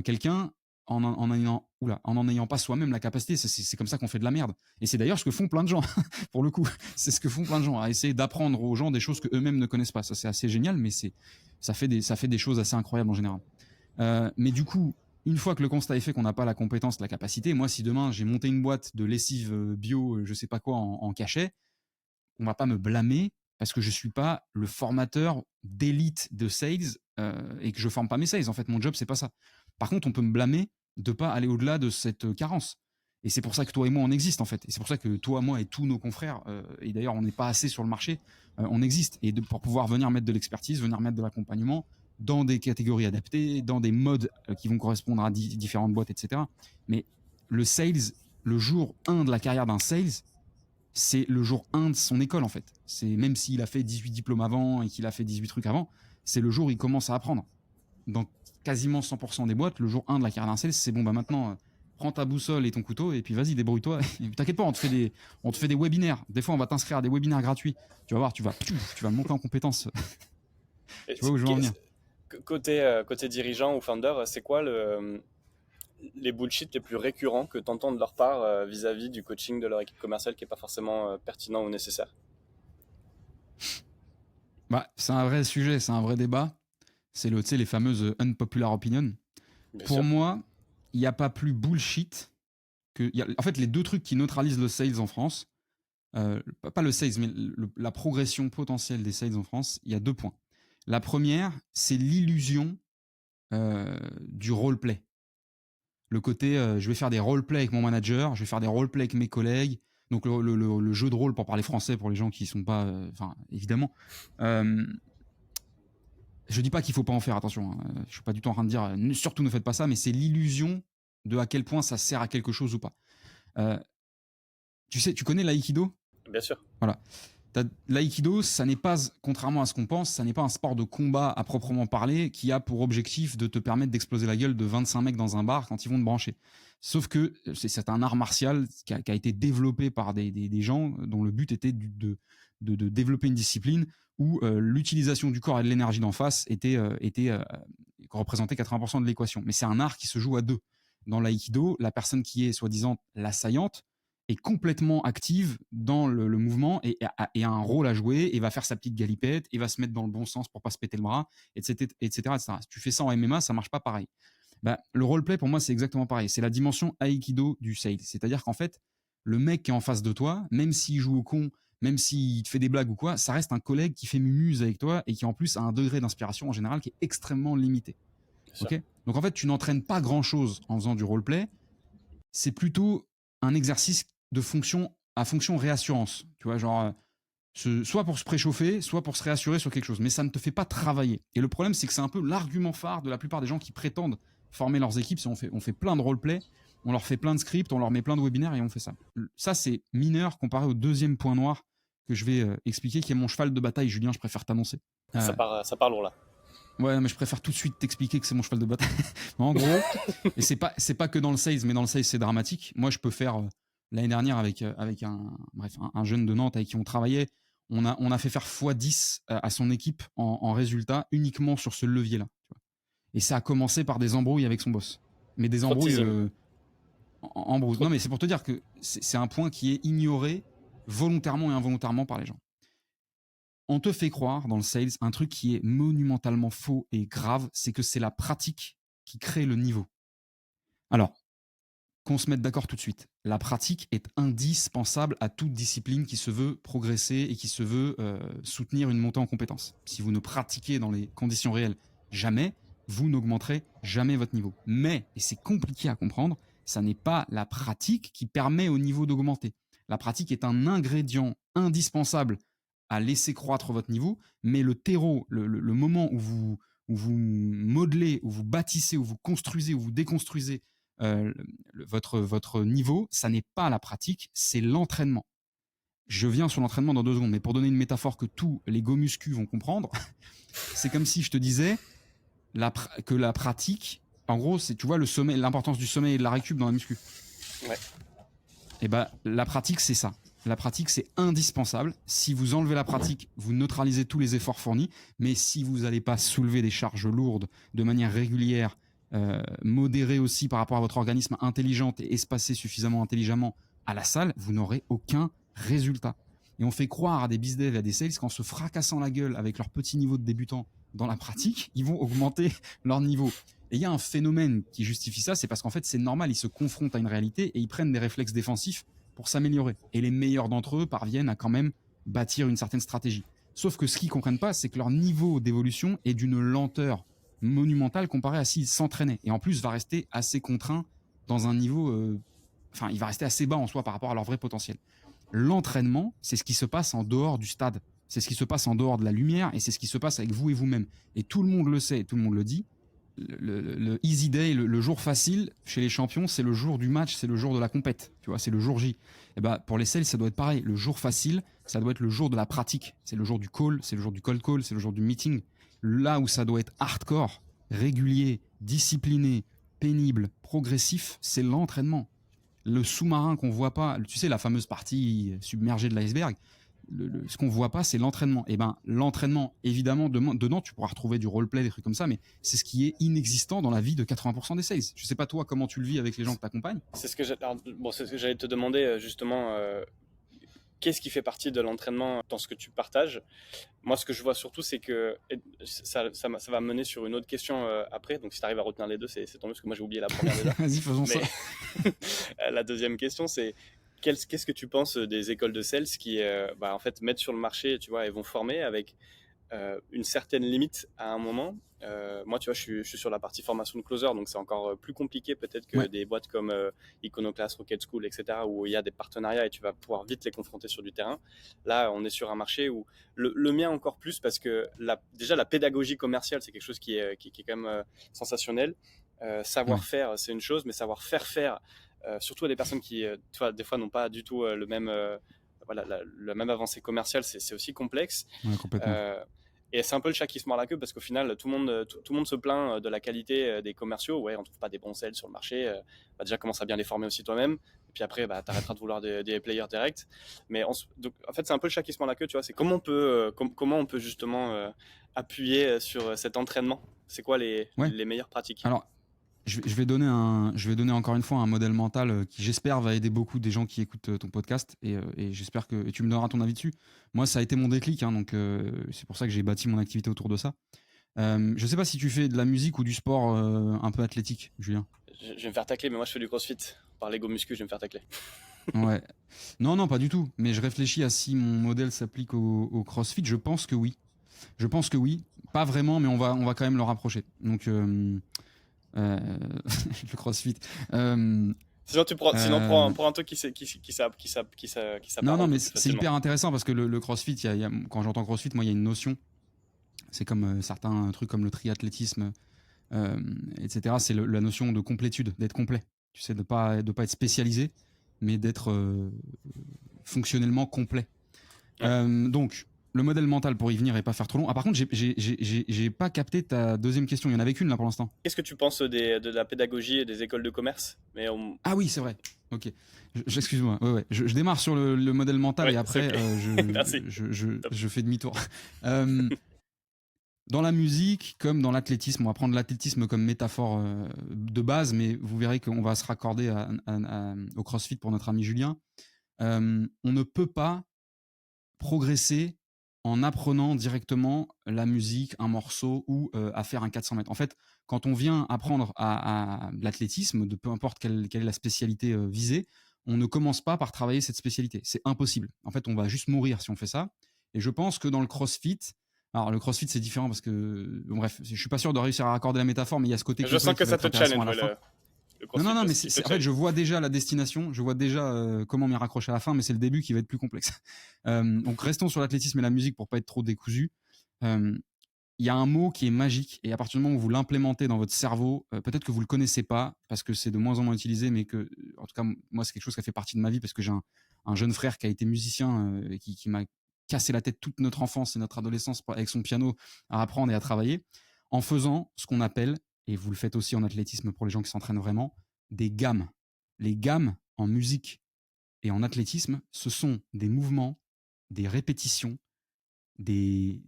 quelqu'un en n'en ayant pas soi-même la capacité. C'est comme ça qu'on fait de la merde. Et c'est d'ailleurs ce que font plein de gens, pour le coup. C'est ce que font plein de gens, à essayer d'apprendre aux gens des choses qu'eux-mêmes ne connaissent pas. Ça, c'est assez génial, mais ça fait des choses assez incroyables en général. Mais du coup, une fois que le constat est fait qu'on n'a pas la compétence, la capacité, moi, si demain j'ai monté une boîte de lessive bio, je sais pas quoi, en cachet, on va pas me blâmer parce que je suis pas le formateur d'élite de sales et que je forme pas mes sales. En fait, mon job, c'est pas ça. Par contre, on peut me blâmer de pas aller au-delà de cette carence. Et c'est pour ça que toi et moi, on existe, en fait. Et c'est pour ça que toi, moi et tous nos confrères, et d'ailleurs, on n'est pas assez sur le marché, on existe. Et pour pouvoir venir mettre de l'expertise, venir mettre de l'accompagnement dans des catégories adaptées, dans des modes qui vont correspondre à différentes boîtes, etc. Mais le sales, le jour 1 de la carrière d'un sales, c'est le jour 1 de son école, en fait. C'est même s'il a fait 18 diplômes avant et qu'il a fait 18 trucs avant, c'est le jour où il commence à apprendre. Dans quasiment 100% des boîtes, le jour 1 de la carrière d'un sales, c'est bon, maintenant, prends ta boussole et ton couteau et puis vas-y, débrouille-toi. Et t'inquiète pas, on te fait des webinaires. Des fois, on va t'inscrire à des webinaires gratuits. Tu vas voir, tu vas monter en compétences. Tu vois où je veux en venir. Côté dirigeant ou founder, c'est quoi les bullshit les plus récurrents que tu entends de leur part vis-à-vis du coaching de leur équipe commerciale qui n'est pas forcément pertinent ou nécessaire? C'est un vrai sujet, c'est un vrai débat. C'est les fameuses unpopular opinions. Bien Pour sûr. moi, il n'y a pas plus bullshit que. En fait, les deux trucs qui neutralisent le sales en France, pas le sales, mais la progression potentielle des sales en France, il y a 2 points. La première, c'est l'illusion du roleplay. Le côté, je vais faire des roleplay avec mon manager, je vais faire des roleplay avec mes collègues. Donc le jeu de rôle, pour parler français, pour les gens qui ne sont pas... évidemment. Je dis pas qu'il faut pas en faire, attention. Je suis pas du tout en train de dire, surtout ne faites pas ça, mais c'est l'illusion de à quel point ça sert à quelque chose ou pas. Tu connais l'aïkido ? Bien sûr. Voilà. L'aïkido, ça n'est pas, contrairement à ce qu'on pense, ça n'est pas un sport de combat à proprement parler qui a pour objectif de te permettre d'exploser la gueule de 25 mecs dans un bar quand ils vont te brancher. Sauf que c'est un art martial qui a été développé par des gens dont le but était de développer une discipline où l'utilisation du corps et de l'énergie d'en face représentait 80% de l'équation. Mais c'est un art qui se joue à deux. Dans l'aïkido, la personne qui est soi-disant l'assaillante est complètement active dans le mouvement et a un rôle à jouer et va faire sa petite galipette et va se mettre dans le bon sens pour pas se péter le bras, etc., etc. Si tu fais ça en MMA, ça marche pas pareil. Le roleplay, pour moi, c'est exactement pareil. C'est la dimension aïkido du sales. C'est-à-dire qu'en fait, le mec qui est en face de toi, même s'il joue au con, même s'il te fait des blagues ou quoi, ça reste un collègue qui fait mumuse avec toi et qui en plus a un degré d'inspiration en général qui est extrêmement limité. Okay ? Donc en fait, tu n'entraînes pas grand-chose en faisant du roleplay. C'est plutôt un exercice de fonction réassurance. Tu vois, genre, soit pour se préchauffer, soit pour se réassurer sur quelque chose. Mais ça ne te fait pas travailler. Et le problème, c'est que c'est un peu l'argument phare de la plupart des gens qui prétendent former leurs équipes. On fait plein de roleplay, on leur fait plein de scripts, on leur met plein de webinaires et on fait ça. Ça, c'est mineur comparé au deuxième point noir que je vais expliquer, qui est mon cheval de bataille. Julien, je préfère t'annoncer. Ça part lourd là. Ouais, mais je préfère tout de suite t'expliquer que c'est mon cheval de bataille. En gros, et c'est pas que dans le sales, mais dans le sales, c'est dramatique. Moi, je peux faire l'année dernière avec un jeune de Nantes avec qui on travaillait. On a fait faire x10 à son équipe en résultat uniquement sur ce levier-là. Et ça a commencé par des embrouilles avec son boss. Mais des embrouilles embrouilles. Non, mais c'est pour te dire que c'est un point qui est ignoré volontairement et involontairement par les gens. On te fait croire dans le sales un truc qui est monumentalement faux et grave, c'est que c'est la pratique qui crée le niveau. Alors, qu'on se mette d'accord tout de suite. La pratique est indispensable à toute discipline qui se veut progresser et qui se veut soutenir une montée en compétences. Si vous ne pratiquez dans les conditions réelles jamais, vous n'augmenterez jamais votre niveau. Mais, et c'est compliqué à comprendre, ça n'est pas la pratique qui permet au niveau d'augmenter. La pratique est un ingrédient indispensable à laisser croître votre niveau, mais le terreau, le moment où vous modelez, où vous bâtissez, où vous construisez, où vous déconstruisez votre niveau, ça n'est pas la pratique, c'est l'entraînement. Je viens sur l'entraînement dans 2 secondes, mais pour donner une métaphore que tous les go muscu vont comprendre, c'est comme si je te disais que la pratique, en gros, c'est, tu vois, le sommeil, l'importance du sommeil et de la récup dans la muscu. Ouais. Et ben, la pratique, c'est ça. La pratique, c'est indispensable. Si vous enlevez la pratique, vous neutralisez tous les efforts fournis. Mais si vous n'allez pas soulever des charges lourdes de manière régulière, modérée aussi par rapport à votre organisme, intelligente et espacée suffisamment intelligemment à la salle, vous n'aurez aucun résultat. Et on fait croire à des bizdev et à des sales qu'en se fracassant la gueule avec leur petit niveau de débutant dans la pratique, ils vont augmenter leur niveau. Et il y a un phénomène qui justifie ça, c'est parce qu'en fait, c'est normal, ils se confrontent à une réalité et ils prennent des réflexes défensifs pour s'améliorer. Et les meilleurs d'entre eux parviennent à quand même bâtir une certaine stratégie. Sauf que ce qu'ils ne comprennent pas, c'est que leur niveau d'évolution est d'une lenteur monumentale comparé à s'ils s'entraînaient. Et en plus, va rester assez contraint dans un niveau... Enfin, il va rester assez bas en soi par rapport à leur vrai potentiel. L'entraînement, c'est ce qui se passe en dehors du stade. C'est ce qui se passe en dehors de la lumière et c'est ce qui se passe avec vous et vous-même. Et tout le monde le sait et tout le monde le dit. Le easy day, le jour facile chez les champions, c'est le jour du match, c'est le jour de la compète, tu vois, c'est le jour J. Et ben pour les sales, ça doit être pareil. Le jour facile, ça doit être le jour de la pratique. C'est le jour du call, c'est le jour du cold call, c'est le jour du meeting. Là où ça doit être hardcore, régulier, discipliné, pénible, progressif, c'est l'entraînement. Le sous-marin qu'on voit pas, tu sais, la fameuse partie submergée de l'iceberg, ce qu'on voit pas, c'est l'entraînement. Et ben, l'entraînement, évidemment, dedans, tu pourras retrouver du roleplay, des trucs comme ça, mais c'est ce qui est inexistant dans la vie de 80% des sales. Je sais pas toi comment tu le vis avec les gens que t'accompagnes. C'est ce que j'allais te demander justement. Qu'est-ce qui fait partie de l'entraînement dans ce que tu partages? Moi, ce que je vois surtout, c'est que ça va mener sur une autre question après. Donc, si tu arrives à retenir les deux, c'est tant mieux, parce que moi, j'ai oublié la première déjà. Vas-y, faisons ça. La deuxième question, c'est qu'est-ce que tu penses des écoles de sales qui, en fait, mettent sur le marché, tu vois, et vont former avec une certaine limite à un moment. Moi, tu vois, je suis sur la partie formation de closer, donc c'est encore plus compliqué peut-être que des boîtes comme Iconoclast, Rocket School, etc., où il y a des partenariats et tu vas pouvoir vite les confronter sur du terrain. Là, on est sur un marché où le mien encore plus, parce que déjà la pédagogie commerciale, c'est quelque chose qui est quand même sensationnel. Savoir faire, c'est une chose, mais savoir faire, surtout à des personnes qui, tu vois, des fois n'ont pas du tout le même... la même avancée commerciale, c'est aussi complexe. Ouais, complètement. Et c'est un peu le chat qui se mord la queue parce qu'au final, tout le monde se plaint de la qualité des commerciaux. Ouais, on trouve pas des bons sales sur le marché. Déjà, commence à bien les former aussi toi-même. Et puis après, t'arrêteras de vouloir des players directs. Mais donc, en fait, c'est un peu le chat qui se mord la queue, tu vois. C'est comment on peut justement appuyer sur cet entraînement. C'est quoi les meilleures pratiques? Alors, je vais donner encore une fois un modèle mental qui, j'espère, va aider beaucoup des gens qui écoutent ton podcast et j'espère que tu me donneras ton avis dessus. Moi, ça a été mon déclic, hein, donc c'est pour ça que j'ai bâti mon activité autour de ça. Je sais pas si tu fais de la musique ou du sport un peu athlétique, Julien. Je vais me faire tacler, mais moi je fais du crossfit. Par l'ego muscu, je vais me faire tacler. Ouais. Non, pas du tout. Mais je réfléchis à si mon modèle s'applique au crossfit. Je pense que oui. Pas vraiment, mais on va quand même le rapprocher. Donc, le crossfit. Sinon, prends un truc qui Non, mais c'est hyper intéressant parce que le crossfit, quand j'entends crossfit, moi, il y a une notion. C'est comme certains trucs comme le triathlétisme, etc. C'est la notion de complétude, d'être complet. Tu sais, de pas être spécialisé, mais d'être fonctionnellement complet. Ouais. Donc, le modèle mental pour y venir et pas faire trop long. Ah, par contre, j'ai pas capté ta deuxième question. Il y en avait qu'une là pour l'instant. Qu'est-ce que tu penses de la pédagogie et des écoles de commerce? Ah oui, c'est vrai. Ok. Excuse-moi. Ouais. Je démarre sur le modèle mental et après je fais demi-tour. Dans la musique, comme dans l'athlétisme, on va prendre l'athlétisme comme métaphore de base, mais vous verrez qu'on va se raccorder au CrossFit pour notre ami Julien. On ne peut pas progresser en apprenant directement la musique, un morceau ou à faire un 400 mètres. En fait, quand on vient apprendre à l'athlétisme, de peu importe quelle est la spécialité visée, on ne commence pas par travailler cette spécialité. C'est impossible. En fait, on va juste mourir si on fait ça. Et je pense que dans le CrossFit, alors le CrossFit c'est différent parce que bref, je suis pas sûr de réussir à raccorder la métaphore, mais il y a ce côté. Je sens que ça te challenge Le Non, non, CrossFit, non, mais il te en fait, challenge. je vois déjà la destination, je vois déjà comment m'y raccrocher à la fin, mais c'est le début qui va être plus complexe. Donc, restons sur l'athlétisme et la musique pour pas être trop décousu. Euh, Il y a un mot qui est magique, et à partir du moment où vous l'implémentez dans votre cerveau, peut-être que vous le connaissez pas, parce que c'est de moins en moins utilisé, mais que, en tout cas, moi, c'est quelque chose qui a fait partie de ma vie, parce que j'ai un jeune frère qui a été musicien, et qui m'a cassé la tête toute notre enfance et notre adolescence avec son piano à apprendre et à travailler, en faisant ce qu'on appelle, et vous le faites aussi en athlétisme pour les gens qui s'entraînent vraiment, des gammes. Les gammes en musique et en athlétisme, ce sont des mouvements, des répétitions, des,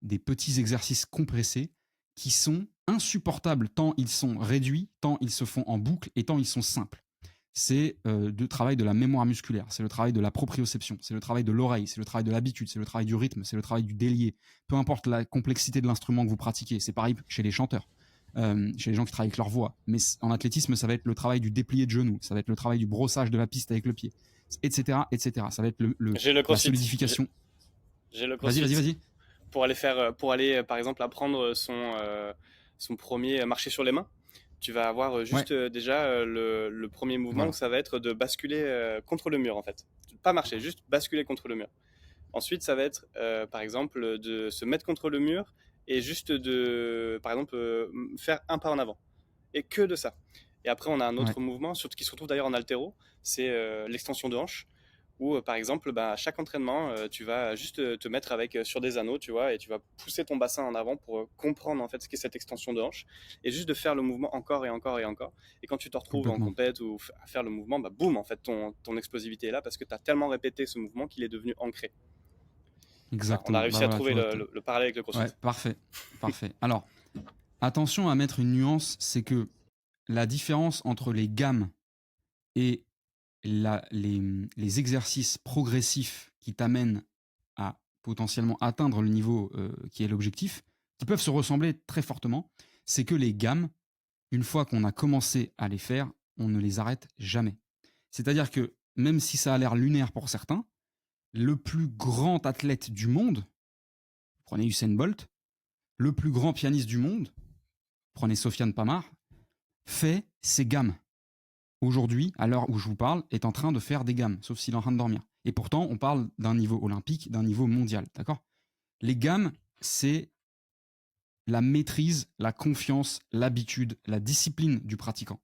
des petits exercices compressés qui sont insupportables tant ils sont réduits, tant ils se font en boucle et tant ils sont simples. C'est le travail de la mémoire musculaire, c'est le travail de la proprioception, c'est le travail de l'oreille, c'est le travail de l'habitude, c'est le travail du rythme, c'est le travail du délié. Peu importe la complexité de l'instrument que vous pratiquez, c'est pareil chez les chanteurs, chez les gens qui travaillent avec leur voix. Mais en athlétisme, ça va être le travail du déplié de genou, ça va être le travail du brossage de la piste avec le pied, etc., etc. Ça va être J'ai le la CrossFit. solidification. J'ai le Vas-y, vas-y, CrossFit. vas-y. Pour aller par exemple apprendre son premier marché sur les mains, tu vas avoir Ouais, juste déjà le premier mouvement où voilà. ça va être de basculer contre le mur en fait. Pas marcher, juste basculer contre le mur. Ensuite, ça va être par exemple de se mettre contre le mur et juste de, par exemple, faire un pas en avant. Et que de ça. Et après, on a un Ouais. autre mouvement, surtout qui se retrouve d'ailleurs en haltéro, c'est l'extension de hanche où par exemple bah, à chaque entraînement tu vas juste te mettre avec sur des anneaux, tu vois, et tu vas pousser ton bassin en avant pour comprendre en fait ce qu'est cette extension de hanche et juste de faire le mouvement encore et encore et encore, et quand tu te retrouves en Complètement. compète ou à faire le mouvement, bah boum, en fait ton explosivité est là parce que tu as tellement répété ce mouvement qu'il est devenu ancré. Voilà, on a Exactement. Bah réussi à voilà, tu trouver vois. le parallèle avec le crossfit. Ouais, parfait. Parfait. Alors, attention à mettre une nuance, c'est que la différence entre les gammes et les exercices progressifs qui t'amènent à potentiellement atteindre le niveau qui est l'objectif, qui peuvent se ressembler très fortement, c'est que les gammes, une fois qu'on a commencé à les faire, on ne les arrête jamais. C'est-à-dire que même si ça a l'air lunaire pour certains, le plus grand athlète du monde, prenez Usain Bolt, le plus grand pianiste du monde, prenez Sofiane Pamar, fait ses gammes. Aujourd'hui, à l'heure où je vous parle, est en train de faire des gammes, sauf s'il est en train de dormir. Et pourtant, on parle d'un niveau olympique, d'un niveau mondial, d'accord? Les gammes, c'est la maîtrise, la confiance, l'habitude, la discipline du pratiquant.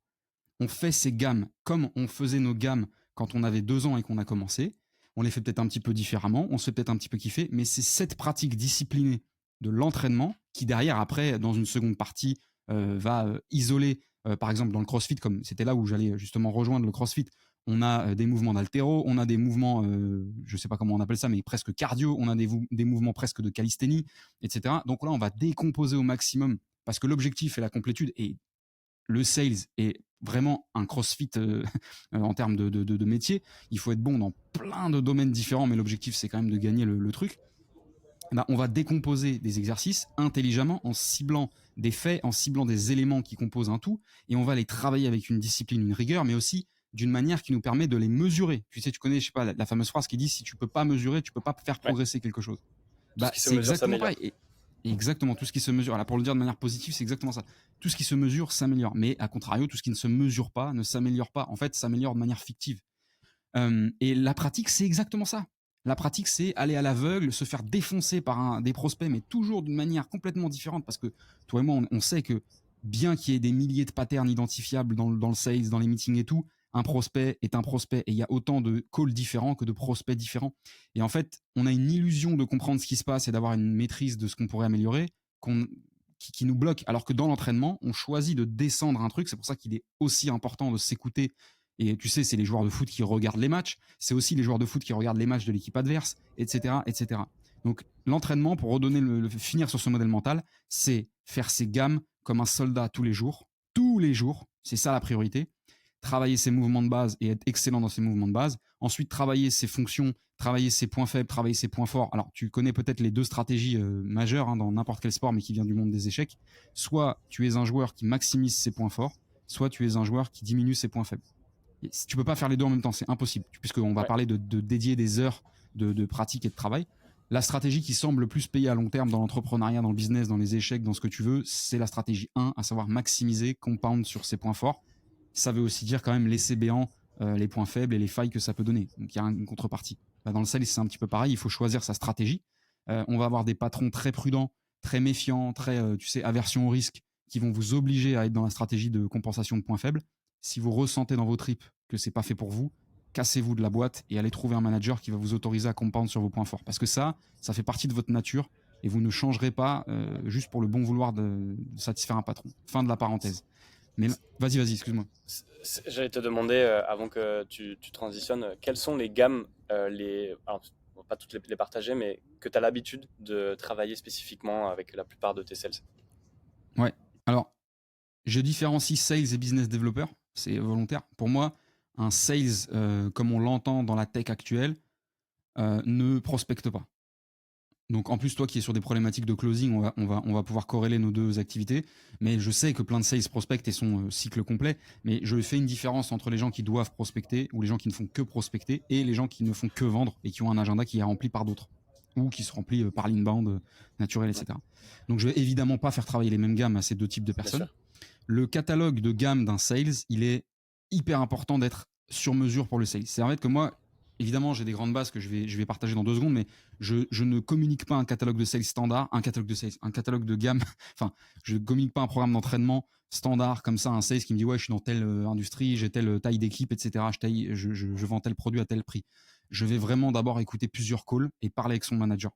On fait ces gammes comme on faisait nos gammes quand on avait 2 ans et qu'on a commencé. On les fait peut-être un petit peu différemment, on se fait peut-être un petit peu kiffer, mais c'est cette pratique disciplinée de l'entraînement qui derrière, après, dans une seconde partie, va isoler, par exemple dans le CrossFit, comme c'était là où j'allais justement rejoindre le CrossFit, on a des mouvements d'haltéro, on a des mouvements, je sais pas comment on appelle ça, mais presque cardio, on a des mouvements presque de calisthénie, etc. Donc là, on va décomposer au maximum parce que l'objectif est la complétude, et le sales est vraiment un crossfit en termes de métier. Il faut être bon dans plein de domaines différents, mais l'objectif, c'est quand même de gagner le truc. Bah, on va décomposer des exercices intelligemment en ciblant des faits, en ciblant des éléments qui composent un tout, et on va les travailler avec une discipline, une rigueur, mais aussi d'une manière qui nous permet de les mesurer. Tu sais, tu connais, je sais pas, la fameuse phrase qui dit si tu peux pas mesurer, tu peux pas faire Ouais. progresser quelque chose. Tout ce Bah, qui se c'est mesure exactement s'améliore. pareil. Et exactement, tout ce qui se mesure. Alors, pour le dire de manière positive, c'est exactement ça. Tout ce qui se mesure s'améliore. Mais à contrario, tout ce qui ne se mesure pas ne s'améliore pas. En fait, s'améliore de manière fictive. Et la pratique, c'est exactement ça. La pratique, c'est aller à l'aveugle, se faire défoncer par des prospects, mais toujours d'une manière complètement différente. Parce que toi et moi, on sait que bien qu'il y ait des milliers de patterns identifiables dans le sales, dans les meetings et tout, un prospect est un prospect. Et il y a autant de calls différents que de prospects différents. Et en fait, on a une illusion de comprendre ce qui se passe et d'avoir une maîtrise de ce qu'on pourrait améliorer qui nous bloque. Alors que dans l'entraînement, on choisit de descendre un truc. C'est pour ça qu'il est aussi important de s'écouter. Et tu sais, c'est les joueurs de foot qui regardent les matchs, c'est aussi les joueurs de foot qui regardent les matchs de l'équipe adverse, etc., etc. Donc l'entraînement, pour redonner finir sur ce modèle mental, c'est faire ses gammes comme un soldat tous les jours, c'est ça la priorité. Travailler ses mouvements de base et être excellent dans ses mouvements de base. Ensuite, travailler ses fonctions, travailler ses points faibles, travailler ses points forts. Alors, tu connais peut-être les deux stratégies majeures dans n'importe quel sport, mais qui vient du monde des échecs. Soit tu es un joueur qui maximise ses points forts, soit tu es un joueur qui diminue ses points faibles. Tu peux pas faire les deux en même temps, c'est impossible, puisqu'on va Ouais. parler de dédier des heures de pratique et de travail. La stratégie qui semble le plus payer à long terme dans l'entrepreneuriat, dans le business, dans les échecs, dans ce que tu veux, c'est la stratégie 1, à savoir maximiser, compound sur ses points forts. ça veut aussi dire quand même laisser béant les points faibles et les failles que ça peut donner. Donc il y a une contrepartie. Bah, dans le sales, c'est un petit peu pareil, il faut choisir sa stratégie. On va avoir des patrons très prudents, très méfiants, très aversion au risque, qui vont vous obliger à être dans la stratégie de compensation de points faibles. Si vous ressentez dans vos tripes que c'est pas fait pour vous, cassez-vous de la boîte et allez trouver un manager qui va vous autoriser à compound sur vos points forts. Parce que ça fait partie de votre nature et vous ne changerez pas juste pour le bon vouloir de satisfaire un patron. Fin de la parenthèse. Mais vas-y, excuse-moi. J'allais te demander, avant que tu transitionnes, quelles sont les gammes, alors, on va pas toutes les partager, mais que tu as l'habitude de travailler spécifiquement avec la plupart de tes sales? Ouais. Alors, je différencie sales et business developer. C'est volontaire. Pour moi, un sales, comme on l'entend dans la tech actuelle, ne prospecte pas. Donc en plus, toi qui es sur des problématiques de closing, on va pouvoir corréler nos deux activités. Mais je sais que plein de sales prospectent et sont cycle complet. Mais je fais une différence entre les gens qui doivent prospecter ou les gens qui ne font que prospecter et les gens qui ne font que vendre et qui ont un agenda qui est rempli par d'autres ou qui se remplit par l'inbound naturel, etc. Donc je vais évidemment pas faire travailler les mêmes gammes à ces deux types de personnes. Le catalogue de gamme d'un sales, il est hyper important d'être sur mesure pour le sales. C'est en fait que moi, évidemment, j'ai des grandes bases que je vais partager dans 2 secondes, mais je ne communique pas un catalogue de sales standard, un catalogue de gamme. Enfin, je ne communique pas un programme d'entraînement standard comme ça, un sales qui me dit ouais, je suis dans telle industrie, j'ai telle taille d'équipe, etc. Je vends tel produit à tel prix. Je vais vraiment d'abord écouter plusieurs calls et parler avec son manager.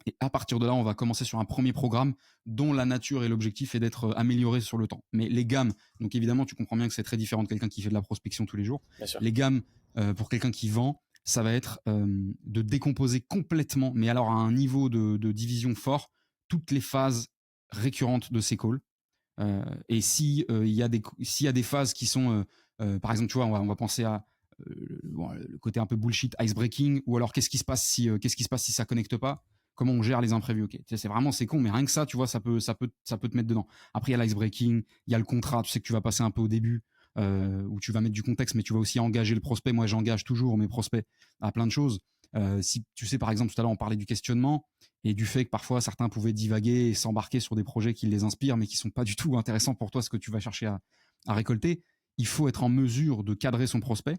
Et à partir de là, on va commencer sur un premier programme dont la nature et l'objectif est d'être amélioré sur le temps. Mais les gammes, donc évidemment, tu comprends bien que c'est très différent de quelqu'un qui fait de la prospection tous les jours. Les gammes, pour quelqu'un qui vend, ça va être de décomposer complètement, mais alors à un niveau de division fort, toutes les phases récurrentes de ces calls. Et s'il y a des phases qui sont, par exemple, tu vois, on va penser à le côté un peu bullshit, icebreaking, ou alors qu'est-ce qui se passe si ça connecte pas, comment on gère les imprévus. Ok, c'est con, mais rien que ça, tu vois, ça peut te mettre dedans. Après, il y a l'icebreaking, il y a le contrat, tu sais que tu vas passer un peu au début, où tu vas mettre du contexte, mais tu vas aussi engager le prospect. Moi, j'engage toujours mes prospects à plein de choses. Si tu sais, par exemple, tout à l'heure, on parlait du questionnement et du fait que parfois certains pouvaient divaguer et s'embarquer sur des projets qui les inspirent, mais qui sont pas du tout intéressants pour toi, ce que tu vas chercher à récolter. Il faut être en mesure de cadrer son prospect,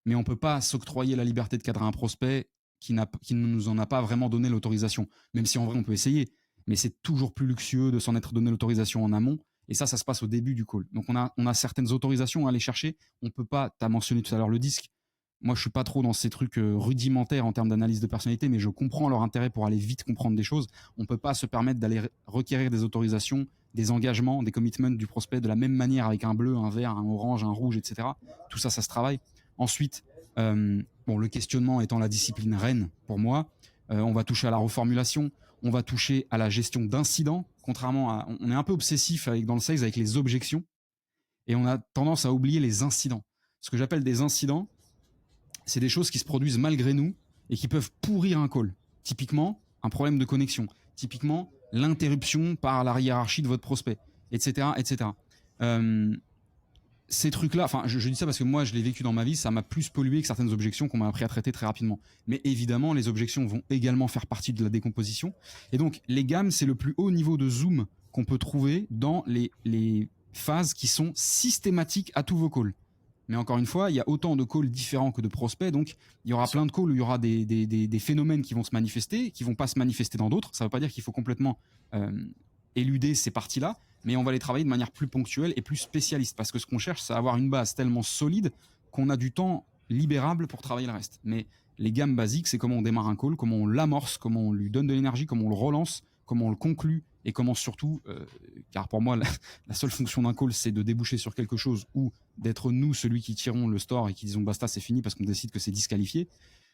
mais on peut pas s'octroyer la liberté de cadrer un prospect qui ne nous en a pas vraiment donné l'autorisation. Même si en vrai on peut essayer, mais c'est toujours plus luxueux de s'en être donné l'autorisation en amont. Et ça se passe au début du call. Donc on a certaines autorisations à aller chercher. On peut pas, tu as mentionné tout à l'heure le disque. Moi, je suis pas trop dans ces trucs rudimentaires en termes d'analyse de personnalité, mais je comprends leur intérêt pour aller vite comprendre des choses. On peut pas se permettre d'aller requérir des autorisations, des engagements, des commitments du prospect de la même manière avec un bleu, un vert, un orange, un rouge, etc. Tout ça, ça se travaille. Ensuite, le questionnement étant la discipline reine pour moi, on va toucher à la reformulation, on va toucher à la gestion d'incidents, contrairement à... On est un peu obsessif dans le sales avec les objections, et on a tendance à oublier les incidents. Ce que j'appelle des incidents, c'est des choses qui se produisent malgré nous et qui peuvent pourrir un call. Typiquement, un problème de connexion. Typiquement, l'interruption par la hiérarchie de votre prospect, etc. etc. Ces trucs-là, enfin, je dis ça parce que moi, je l'ai vécu dans ma vie, ça m'a plus pollué que certaines objections qu'on m'a appris à traiter très rapidement. Mais évidemment, les objections vont également faire partie de la décomposition. Et donc, les gammes, c'est le plus haut niveau de zoom qu'on peut trouver dans les phases qui sont systématiques à tous vos calls. Mais encore une fois, il y a autant de calls différents que de prospects, donc il y aura plein de calls où il y aura des phénomènes qui vont se manifester, qui vont pas se manifester dans d'autres. Ça ne veut pas dire qu'il faut complètement éluder ces parties-là, mais on va les travailler de manière plus ponctuelle et plus spécialiste, parce que ce qu'on cherche, c'est avoir une base tellement solide qu'on a du temps libérable pour travailler le reste. Mais les gammes basiques, c'est comment on démarre un call, comment on l'amorce, comment on lui donne de l'énergie, comment on le relance, comment on le conclut, et comment surtout, car pour moi, la seule fonction d'un call, c'est de déboucher sur quelque chose ou d'être nous, celui qui tirons le store et qui disons basta, c'est fini parce qu'on décide que c'est disqualifié,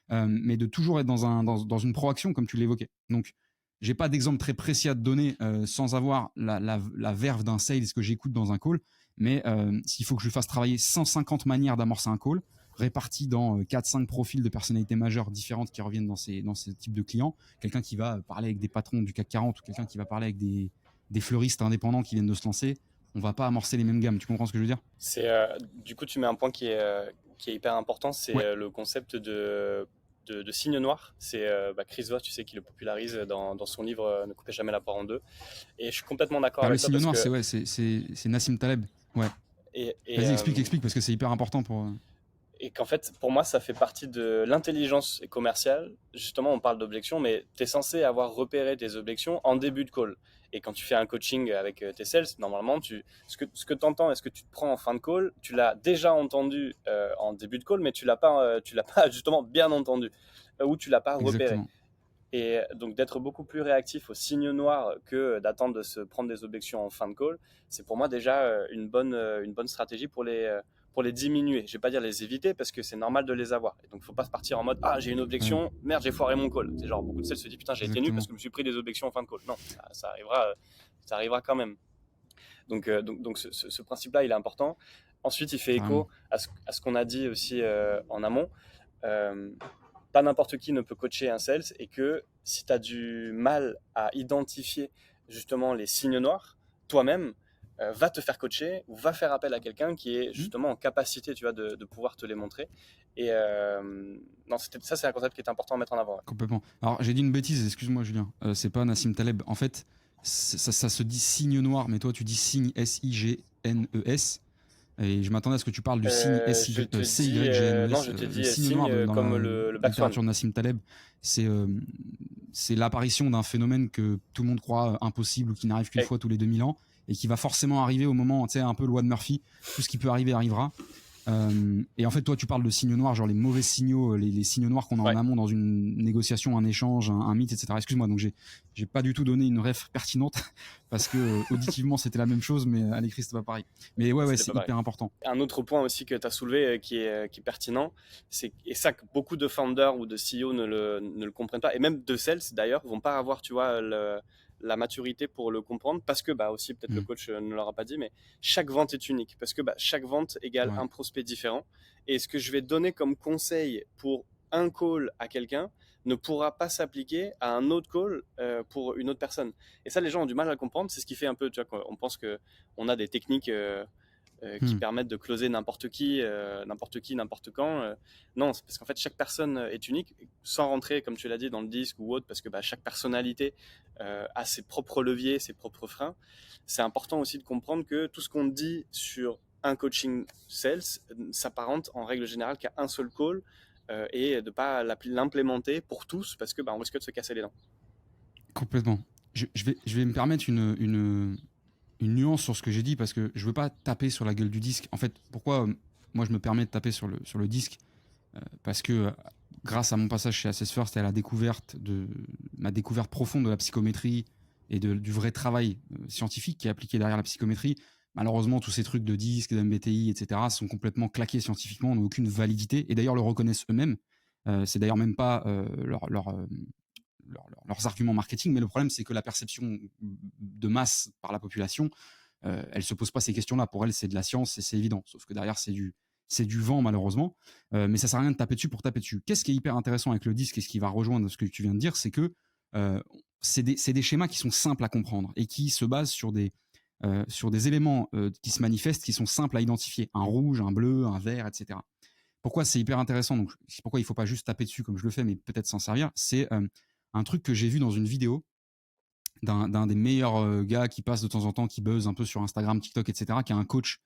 mais de toujours être dans une proaction, comme tu l'évoquais. Donc, j'ai pas d'exemple très précis à te donner sans avoir la verve d'un sales que j'écoute dans un call, mais s'il faut que je fasse travailler 150 manières d'amorcer un call, répartis dans 4-5 profils de personnalités majeures différentes qui reviennent dans ces types de clients, quelqu'un qui va parler avec des patrons du CAC 40 ou quelqu'un qui va parler avec des fleuristes indépendants qui viennent de se lancer, on va pas amorcer les mêmes gammes. Tu comprends ce que je veux dire? Du coup, tu mets un point qui est hyper important, c'est le concept de signe noir. C'est Chris Voss, tu sais, qui le popularise dans son livre Ne coupez jamais la poire en deux. Et je suis complètement d'accord avec Le toi signe parce noir, que c'est Nassim Taleb. Ouais. Et, Vas-y, explique, parce que c'est hyper important pour. et qu'en fait, pour moi, ça fait partie de l'intelligence commerciale. Justement, on parle d'objections, mais tu es censé avoir repéré tes objections en début de call. Et quand tu fais un coaching avec tes sales, normalement, ce que tu entends et ce que tu te prends en fin de call, tu l'as déjà entendu en début de call, mais tu l'as pas justement bien entendu, ou tu l'as pas repéré. Exactement. Et donc d'être beaucoup plus réactif aux signes noirs que d'attendre de se prendre des objections en fin de call, c'est pour moi déjà une bonne stratégie pour les diminuer. Je vais pas dire les éviter parce que c'est normal de les avoir. Et donc il faut pas se partir en mode ah j'ai une Ouais, objection, merde j'ai foiré mon call. C'est genre beaucoup de sales se disent putain j'ai été nul parce exactement. que je me suis pris des objections en fin de call. Non, ça arrivera quand même. Donc ce principe-là il est important. Ensuite il fait Carrément. écho à ce qu'on a dit aussi en amont. Euh, Pas n'importe qui ne peut coacher un sales et que si tu as du mal à identifier justement les signes noirs, toi-même, va te faire coacher ou va faire appel à quelqu'un qui est Hmm. justement en capacité tu vois, de pouvoir te les montrer. Et non, ça, c'est un concept qui est important à mettre en avant. Ouais. Complètement. Alors, j'ai dit une bêtise, excuse-moi, Julien. C'est pas Nassim Taleb. En fait, ça se dit signe noir, mais toi, tu dis signe S-I-G-N-E-S. Et je m'attendais à ce que tu parles du signe Je te dis, non, C-Y-G-N-E-S. je te Le dis signe noir signe dans comme la le Black Swan. littérature de Nassim Taleb, c'est l'apparition d'un phénomène que tout le monde croit impossible ou qui n'arrive qu'une Et, fois tous les 2000 ans et qui va forcément arriver au moment, tu sais, un peu loi de Murphy. Tout ce qui peut arriver arrivera. Et en fait, toi, tu parles de signaux noirs, genre les mauvais signaux, les signaux noirs qu'on a en ouais, amont dans une négociation, un échange, un mythe, etc. Excuse-moi, donc j'ai pas du tout donné une ref pertinente parce que auditivement c'était la même chose, mais à l'écrit c'était pas pareil. Mais ouais, c'était pas c'est pareil. hyper important. Un autre point aussi que tu as soulevé qui est pertinent, et ça que beaucoup de founders ou de CEO ne le comprennent pas, et même de sales d'ailleurs, vont pas avoir, tu vois, la maturité pour le comprendre, parce que bah, aussi peut-être le Mm. coach ne leur a pas dit, mais chaque vente est unique, parce que bah, chaque vente égale Ouais. un prospect différent, et ce que je vais donner comme conseil pour un call à quelqu'un ne pourra pas s'appliquer à un autre call pour une autre personne. Et ça, les gens ont du mal à le comprendre, c'est ce qui fait un peu, tu vois, on pense qu'on a des techniques qui Mm. permettent de closer n'importe quand. Non, c'est parce qu'en fait, chaque personne est unique, sans rentrer, comme tu l'as dit, dans le disque ou autre, parce que bah, chaque personnalité a ses propres leviers, ses propres freins. C'est important aussi de comprendre que tout ce qu'on dit sur un coaching sales s'apparente en règle générale qu'à un seul call et de ne pas l'implémenter pour tous, parce que bah, on risque de se casser les dents. Complètement. Je vais me permettre une nuance sur ce que j'ai dit parce que je veux pas taper sur la gueule du disque. En fait, pourquoi moi je me permets de taper sur le disque parce que grâce à mon passage chez Assess First et à ma découverte profonde de la psychométrie et du vrai travail scientifique qui est appliqué derrière la psychométrie, malheureusement tous ces trucs de disque, de MBTI, etc. sont complètement claqués scientifiquement, n'ont aucune validité et d'ailleurs le reconnaissent eux-mêmes. C'est d'ailleurs même pas leurs arguments marketing, mais le problème c'est que la perception de masse par la population, elle se pose pas ces questions-là. Pour elle, c'est de la science et c'est évident. Sauf que derrière, c'est du vent malheureusement. Mais ça sert à rien de taper dessus pour taper dessus. Qu'est-ce qui est hyper intéressant avec le disque et ce qui va rejoindre ce que tu viens de dire, c'est que c'est des schémas qui sont simples à comprendre et qui se basent sur des éléments qui se manifestent, qui sont simples à identifier. Un rouge, un bleu, un vert, etc. Pourquoi c'est hyper intéressant, donc pourquoi il ne faut pas juste taper dessus comme je le fais, mais peut-être s'en servir, c'est un truc que j'ai vu dans une vidéo d'un des meilleurs gars qui passe de temps en temps, qui buzz un peu sur Instagram, TikTok, etc., qui est un coach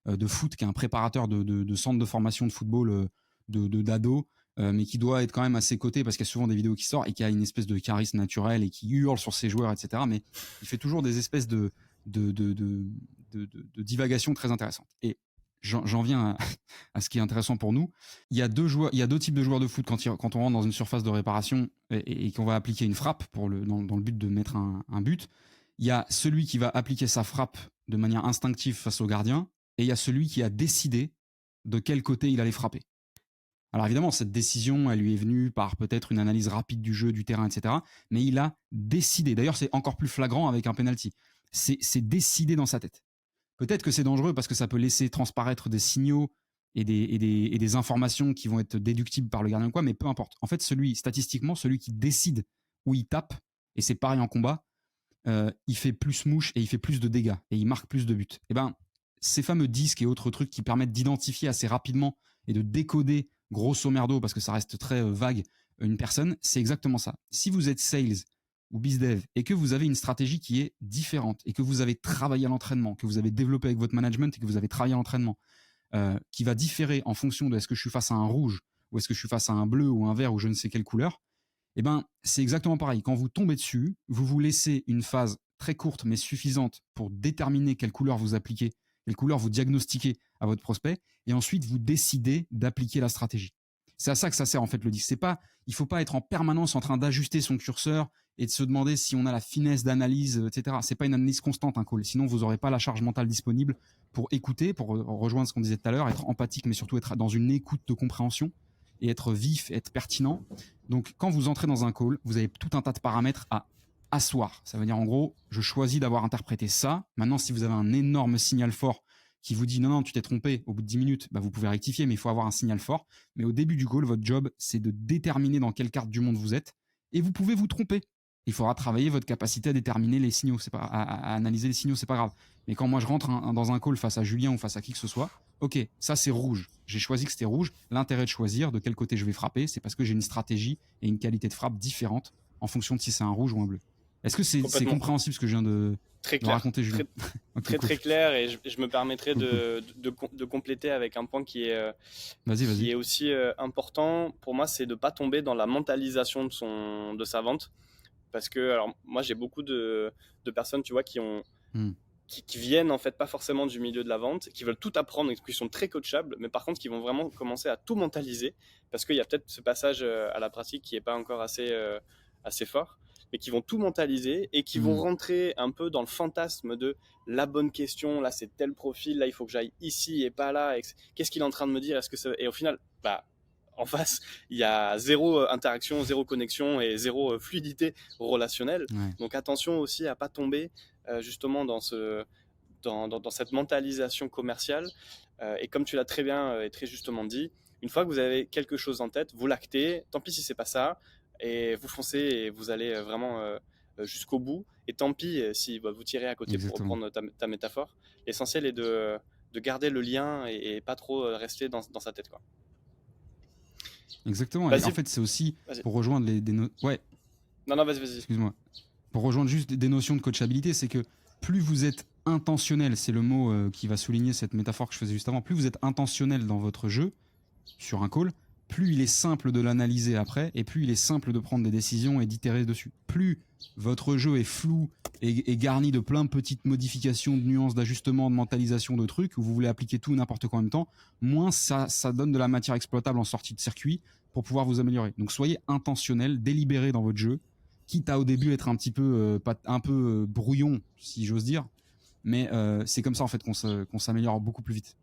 de foot, qui est un préparateur de centre de formation de football d'ados, mais qui doit être quand même à ses côtés parce qu'il y a souvent des vidéos qui sortent et qui a une espèce de charisme naturel et qui hurle sur ses joueurs, etc. Mais il fait toujours des espèces de divagations très intéressantes. Et j'en viens à ce qui est intéressant pour nous. Il y a deux types de joueurs de foot quand on rentre dans une surface de réparation et qu'on va appliquer une frappe dans le but de mettre un but. Il y a celui qui va appliquer sa frappe de manière instinctive face au gardien et il y a celui qui a décidé de quel côté il allait frapper. Alors évidemment, cette décision, elle lui est venue par peut-être une analyse rapide du jeu, du terrain, etc. Mais il a décidé. D'ailleurs, c'est encore plus flagrant avec un penalty. C'est décidé dans sa tête. Peut-être que c'est dangereux parce que ça peut laisser transparaître des signaux et des informations qui vont être déductibles par le gardien, quoi, mais peu importe. En fait, statistiquement, celui qui décide où il tape, et c'est pareil en combat, il fait plus mouche et il fait plus de dégâts et il marque plus de buts. Et ben, ces fameux disques et autres trucs qui permettent d'identifier assez rapidement et de décoder grosso merdo, parce que ça reste très vague, une personne, c'est exactement ça. Si vous êtes sales ou BizDev et que vous avez une stratégie qui est différente et que vous avez travaillé à l'entraînement, que vous avez développé avec votre management et que vous avez travaillé à l'entraînement, qui va différer en fonction de est-ce que je suis face à un rouge ou est-ce que je suis face à un bleu ou un vert ou je ne sais quelle couleur, eh ben, c'est exactement pareil. Quand vous tombez dessus, vous vous laissez une phase très courte mais suffisante pour déterminer quelle couleur vous appliquez, quelle couleur vous diagnostiquez à votre prospect, et ensuite vous décidez d'appliquer la stratégie. C'est à ça que ça sert en fait le disque. Il ne faut pas être en permanence en train d'ajuster son curseur et de se demander si on a la finesse d'analyse, etc. C'est pas une analyse constante un call. Sinon, vous n'aurez pas la charge mentale disponible pour écouter, pour rejoindre ce qu'on disait tout à l'heure, être empathique, mais surtout être dans une écoute de compréhension et être vif, être pertinent. Donc, quand vous entrez dans un call, vous avez tout un tas de paramètres à asseoir. Ça veut dire, en gros, je choisis d'avoir interprété ça. Maintenant, si vous avez un énorme signal fort qui vous dit non, tu t'es trompé, au bout de 10 minutes, bah, vous pouvez rectifier, mais il faut avoir un signal fort. Mais au début du call, votre job, c'est de déterminer dans quelle carte du monde vous êtes. Et vous pouvez vous tromper. Il faudra travailler votre capacité à déterminer les signaux, à analyser les signaux, c'est pas grave. Mais quand moi je rentre dans un call face à Julien ou face à qui que ce soit, ok, ça c'est rouge. J'ai choisi que c'était rouge. L'intérêt de choisir de quel côté je vais frapper, c'est parce que j'ai une stratégie et une qualité de frappe différente en fonction de si c'est un rouge ou un bleu. Est-ce que c'est compréhensible ce que je viens de raconter, Julien? Okay, très clair, et je me permettrai de compléter avec un point qui est, qui est aussi important pour moi, c'est de ne pas tomber dans la mentalisation de sa vente. Parce que alors, moi, j'ai beaucoup de personnes, tu vois, qui viennent en fait pas forcément du milieu de la vente, qui veulent tout apprendre et qui sont très coachables, mais par contre qui vont vraiment commencer à tout mentaliser parce qu'il y a peut-être ce passage à la pratique qui n'est pas encore assez fort, mais qui vont tout mentaliser et qui vont rentrer un peu dans le fantasme de la bonne question, là c'est tel profil, là il faut que j'aille ici et pas là, qu'est-ce qu'il est en train de me dire, et au final, en face, il y a zéro interaction, zéro connexion et zéro fluidité relationnelle. Ouais. Donc attention aussi à pas tomber justement dans cette mentalisation commerciale. Et comme tu l'as très bien et très justement dit, une fois que vous avez quelque chose en tête, vous l'actez, tant pis si c'est pas ça, et vous foncez et vous allez vraiment jusqu'au bout. Et tant pis si vous tirez à côté. Exactement. Pour reprendre ta métaphore. L'essentiel est de garder le lien et pas trop rester dans sa tête, quoi. Exactement. Et en fait, c'est aussi pour rejoindre ouais. Non, vas-y. Excuse-moi. Pour rejoindre juste des notions de coachabilité, c'est que plus vous êtes intentionnel, c'est le mot qui va souligner cette métaphore que je faisais juste avant, plus vous êtes intentionnel dans votre jeu, sur un call, plus il est simple de l'analyser après, et plus il est simple de prendre des décisions et d'itérer dessus. Plus votre jeu est flou et garni de plein de petites modifications, de nuances, d'ajustements, de mentalisation, de trucs, où vous voulez appliquer tout n'importe quoi en même temps, moins ça donne de la matière exploitable en sortie de circuit pour pouvoir vous améliorer. Donc soyez intentionnel, délibéré dans votre jeu, quitte à au début être un petit peu, brouillon, si j'ose dire, mais c'est comme ça en fait qu'on s'améliore beaucoup plus vite.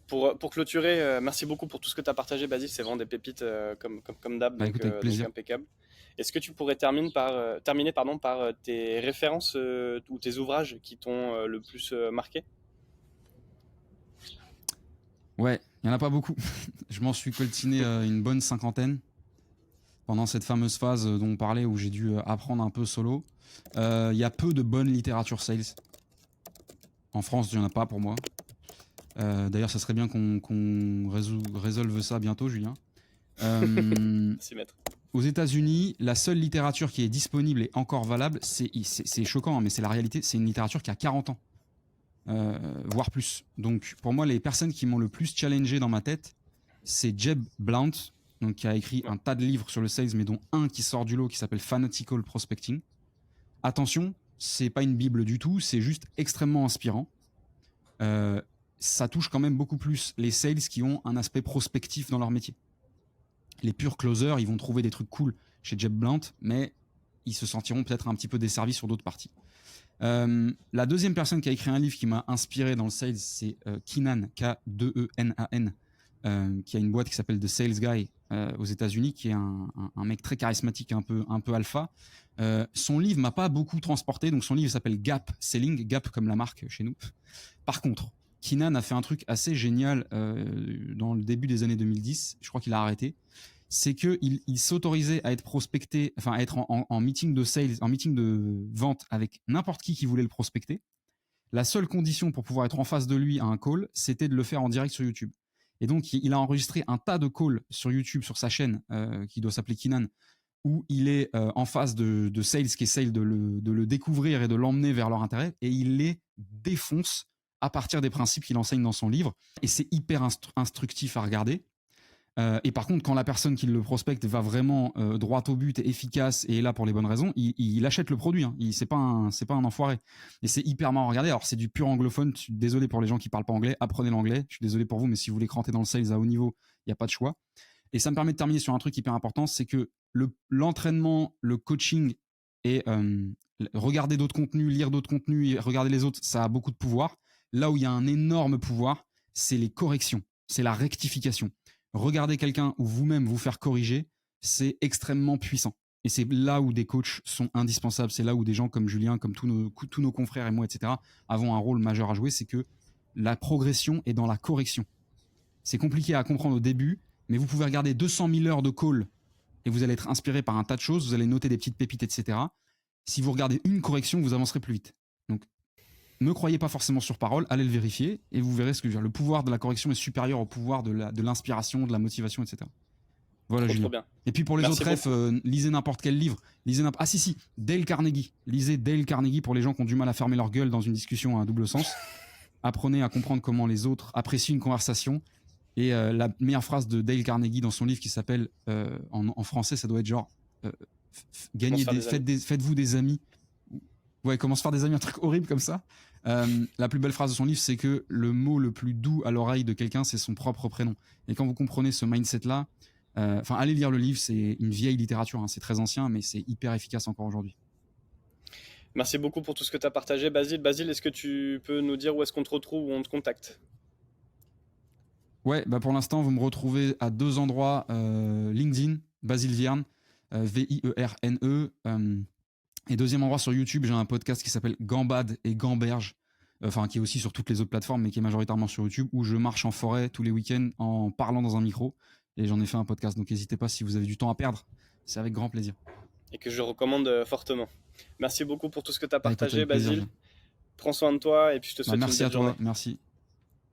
Pour clôturer, merci beaucoup pour tout ce que tu as partagé, Basile. C'est vraiment des pépites comme d'hab, donc impeccable. Est-ce que tu pourrais terminer par tes références ou tes ouvrages qui t'ont le plus marqué? Ouais, il n'y en a pas beaucoup. Je m'en suis coltiné une bonne 50aine pendant cette fameuse phase dont on parlait, où j'ai dû apprendre un peu solo. Il y a peu de bonne littérature sales. En France, il n'y en a pas pour moi. D'ailleurs, ça serait bien qu'on résolve ça bientôt, Julien. Merci, maître. Aux États-Unis, la seule littérature qui est disponible et encore valable, c'est choquant, hein, mais c'est la réalité, c'est une littérature qui a 40 ans, voire plus. Donc, pour moi, les personnes qui m'ont le plus challengé dans ma tête, c'est Jeb Blount, donc, qui a écrit un tas de livres sur le sales, mais dont un qui sort du lot, qui s'appelle Fanatical Prospecting. Attention, c'est pas une bible du tout, c'est juste extrêmement inspirant. Ça touche quand même beaucoup plus les sales qui ont un aspect prospectif dans leur métier. Les purs closers, ils vont trouver des trucs cool chez Jeb Blount, mais ils se sentiront peut-être un petit peu desservis sur d'autres parties. La deuxième personne qui a écrit un livre qui m'a inspiré dans le sales, c'est Keenan, K-2-E-N-A-N, qui a une boîte qui s'appelle The Sales Guy aux États-Unis, qui est un mec très charismatique, un peu alpha. Son livre m'a pas beaucoup transporté, donc son livre s'appelle Gap Selling, Gap comme la marque chez nous. Par contre, Keenan a fait un truc assez génial dans le début des années 2010, je crois qu'il a arrêté, c'est qu'il s'autorisait à être prospecté, enfin à être en meeting de sales, en meeting de vente avec n'importe qui voulait le prospecter. La seule condition pour pouvoir être en face de lui à un call, c'était de le faire en direct sur YouTube. Et donc, il a enregistré un tas de calls sur YouTube, sur sa chaîne, qui doit s'appeler Keenan, où il est en face de sales qui essayent de le découvrir et de l'emmener vers leur intérêt, et il les défonce à partir des principes qu'il enseigne dans son livre. Et c'est hyper instructif à regarder. Et par contre, quand la personne qui le prospecte va vraiment droit au but, efficace et est là pour les bonnes raisons, il achète le produit. Hein. C'est pas un enfoiré. Et c'est hyper marrant à regarder. Alors, c'est du pur anglophone. Je suis désolé pour les gens qui parlent pas anglais. Apprenez l'anglais. Je suis désolé pour vous, mais si vous voulez cranter dans le sales à haut niveau, il n'y a pas de choix. Et ça me permet de terminer sur un truc hyper important, c'est que l'entraînement, le coaching et regarder d'autres contenus, lire d'autres contenus et regarder les autres, ça a beaucoup de pouvoir. Là où il y a un énorme pouvoir, c'est les corrections, c'est la rectification. Regarder quelqu'un ou vous-même vous faire corriger, c'est extrêmement puissant. Et c'est là où des coachs sont indispensables. C'est là où des gens comme Julien, comme tous nos confrères et moi, etc., avons un rôle majeur à jouer. C'est que la progression est dans la correction. C'est compliqué à comprendre au début, mais vous pouvez regarder 200 000 heures de call et vous allez être inspiré par un tas de choses. Vous allez noter des petites pépites, etc. Si vous regardez une correction, vous avancerez plus vite. Donc, ne croyez pas forcément sur parole, allez le vérifier et vous verrez ce que je veux dire. Le pouvoir de la correction est supérieur au pouvoir de l'inspiration, de la motivation, etc. Voilà, Julien. Trop bien. Et puis pour les autres refs, lisez n'importe quel livre. Ah si, Dale Carnegie. Lisez Dale Carnegie pour les gens qui ont du mal à fermer leur gueule dans une discussion à un double sens. Apprenez à comprendre comment les autres apprécient une conversation. Et la meilleure phrase de Dale Carnegie dans son livre qui s'appelle, en français, ça doit être genre faites-vous des amis. Ouais, comment se faire des amis, un truc horrible comme ça. La plus belle phrase de son livre, c'est que le mot le plus doux à l'oreille de quelqu'un, c'est son propre prénom. Et quand vous comprenez ce mindset-là, allez lire le livre, c'est une vieille littérature, hein, c'est très ancien, mais c'est hyper efficace encore aujourd'hui. Merci beaucoup pour tout ce que tu as partagé, Basile. Basile, est-ce que tu peux nous dire où est-ce qu'on te retrouve, où on te contacte? Ouais, bah pour l'instant, vous me retrouvez à 2 endroits, LinkedIn, Basile Vierne, Vierne. Et deuxième endroit sur YouTube, j'ai un podcast qui s'appelle Gambade et Gamberge, qui est aussi sur toutes les autres plateformes, mais qui est majoritairement sur YouTube, où je marche en forêt tous les week-ends en parlant dans un micro. Et j'en ai fait un podcast, donc n'hésitez pas si vous avez du temps à perdre, c'est avec grand plaisir. Et que je recommande fortement. Merci beaucoup pour tout ce que tu as partagé, Écoute, plaisir, Basile. Prends soin de toi et puis je te souhaite une merci belle à toi, journée. merci.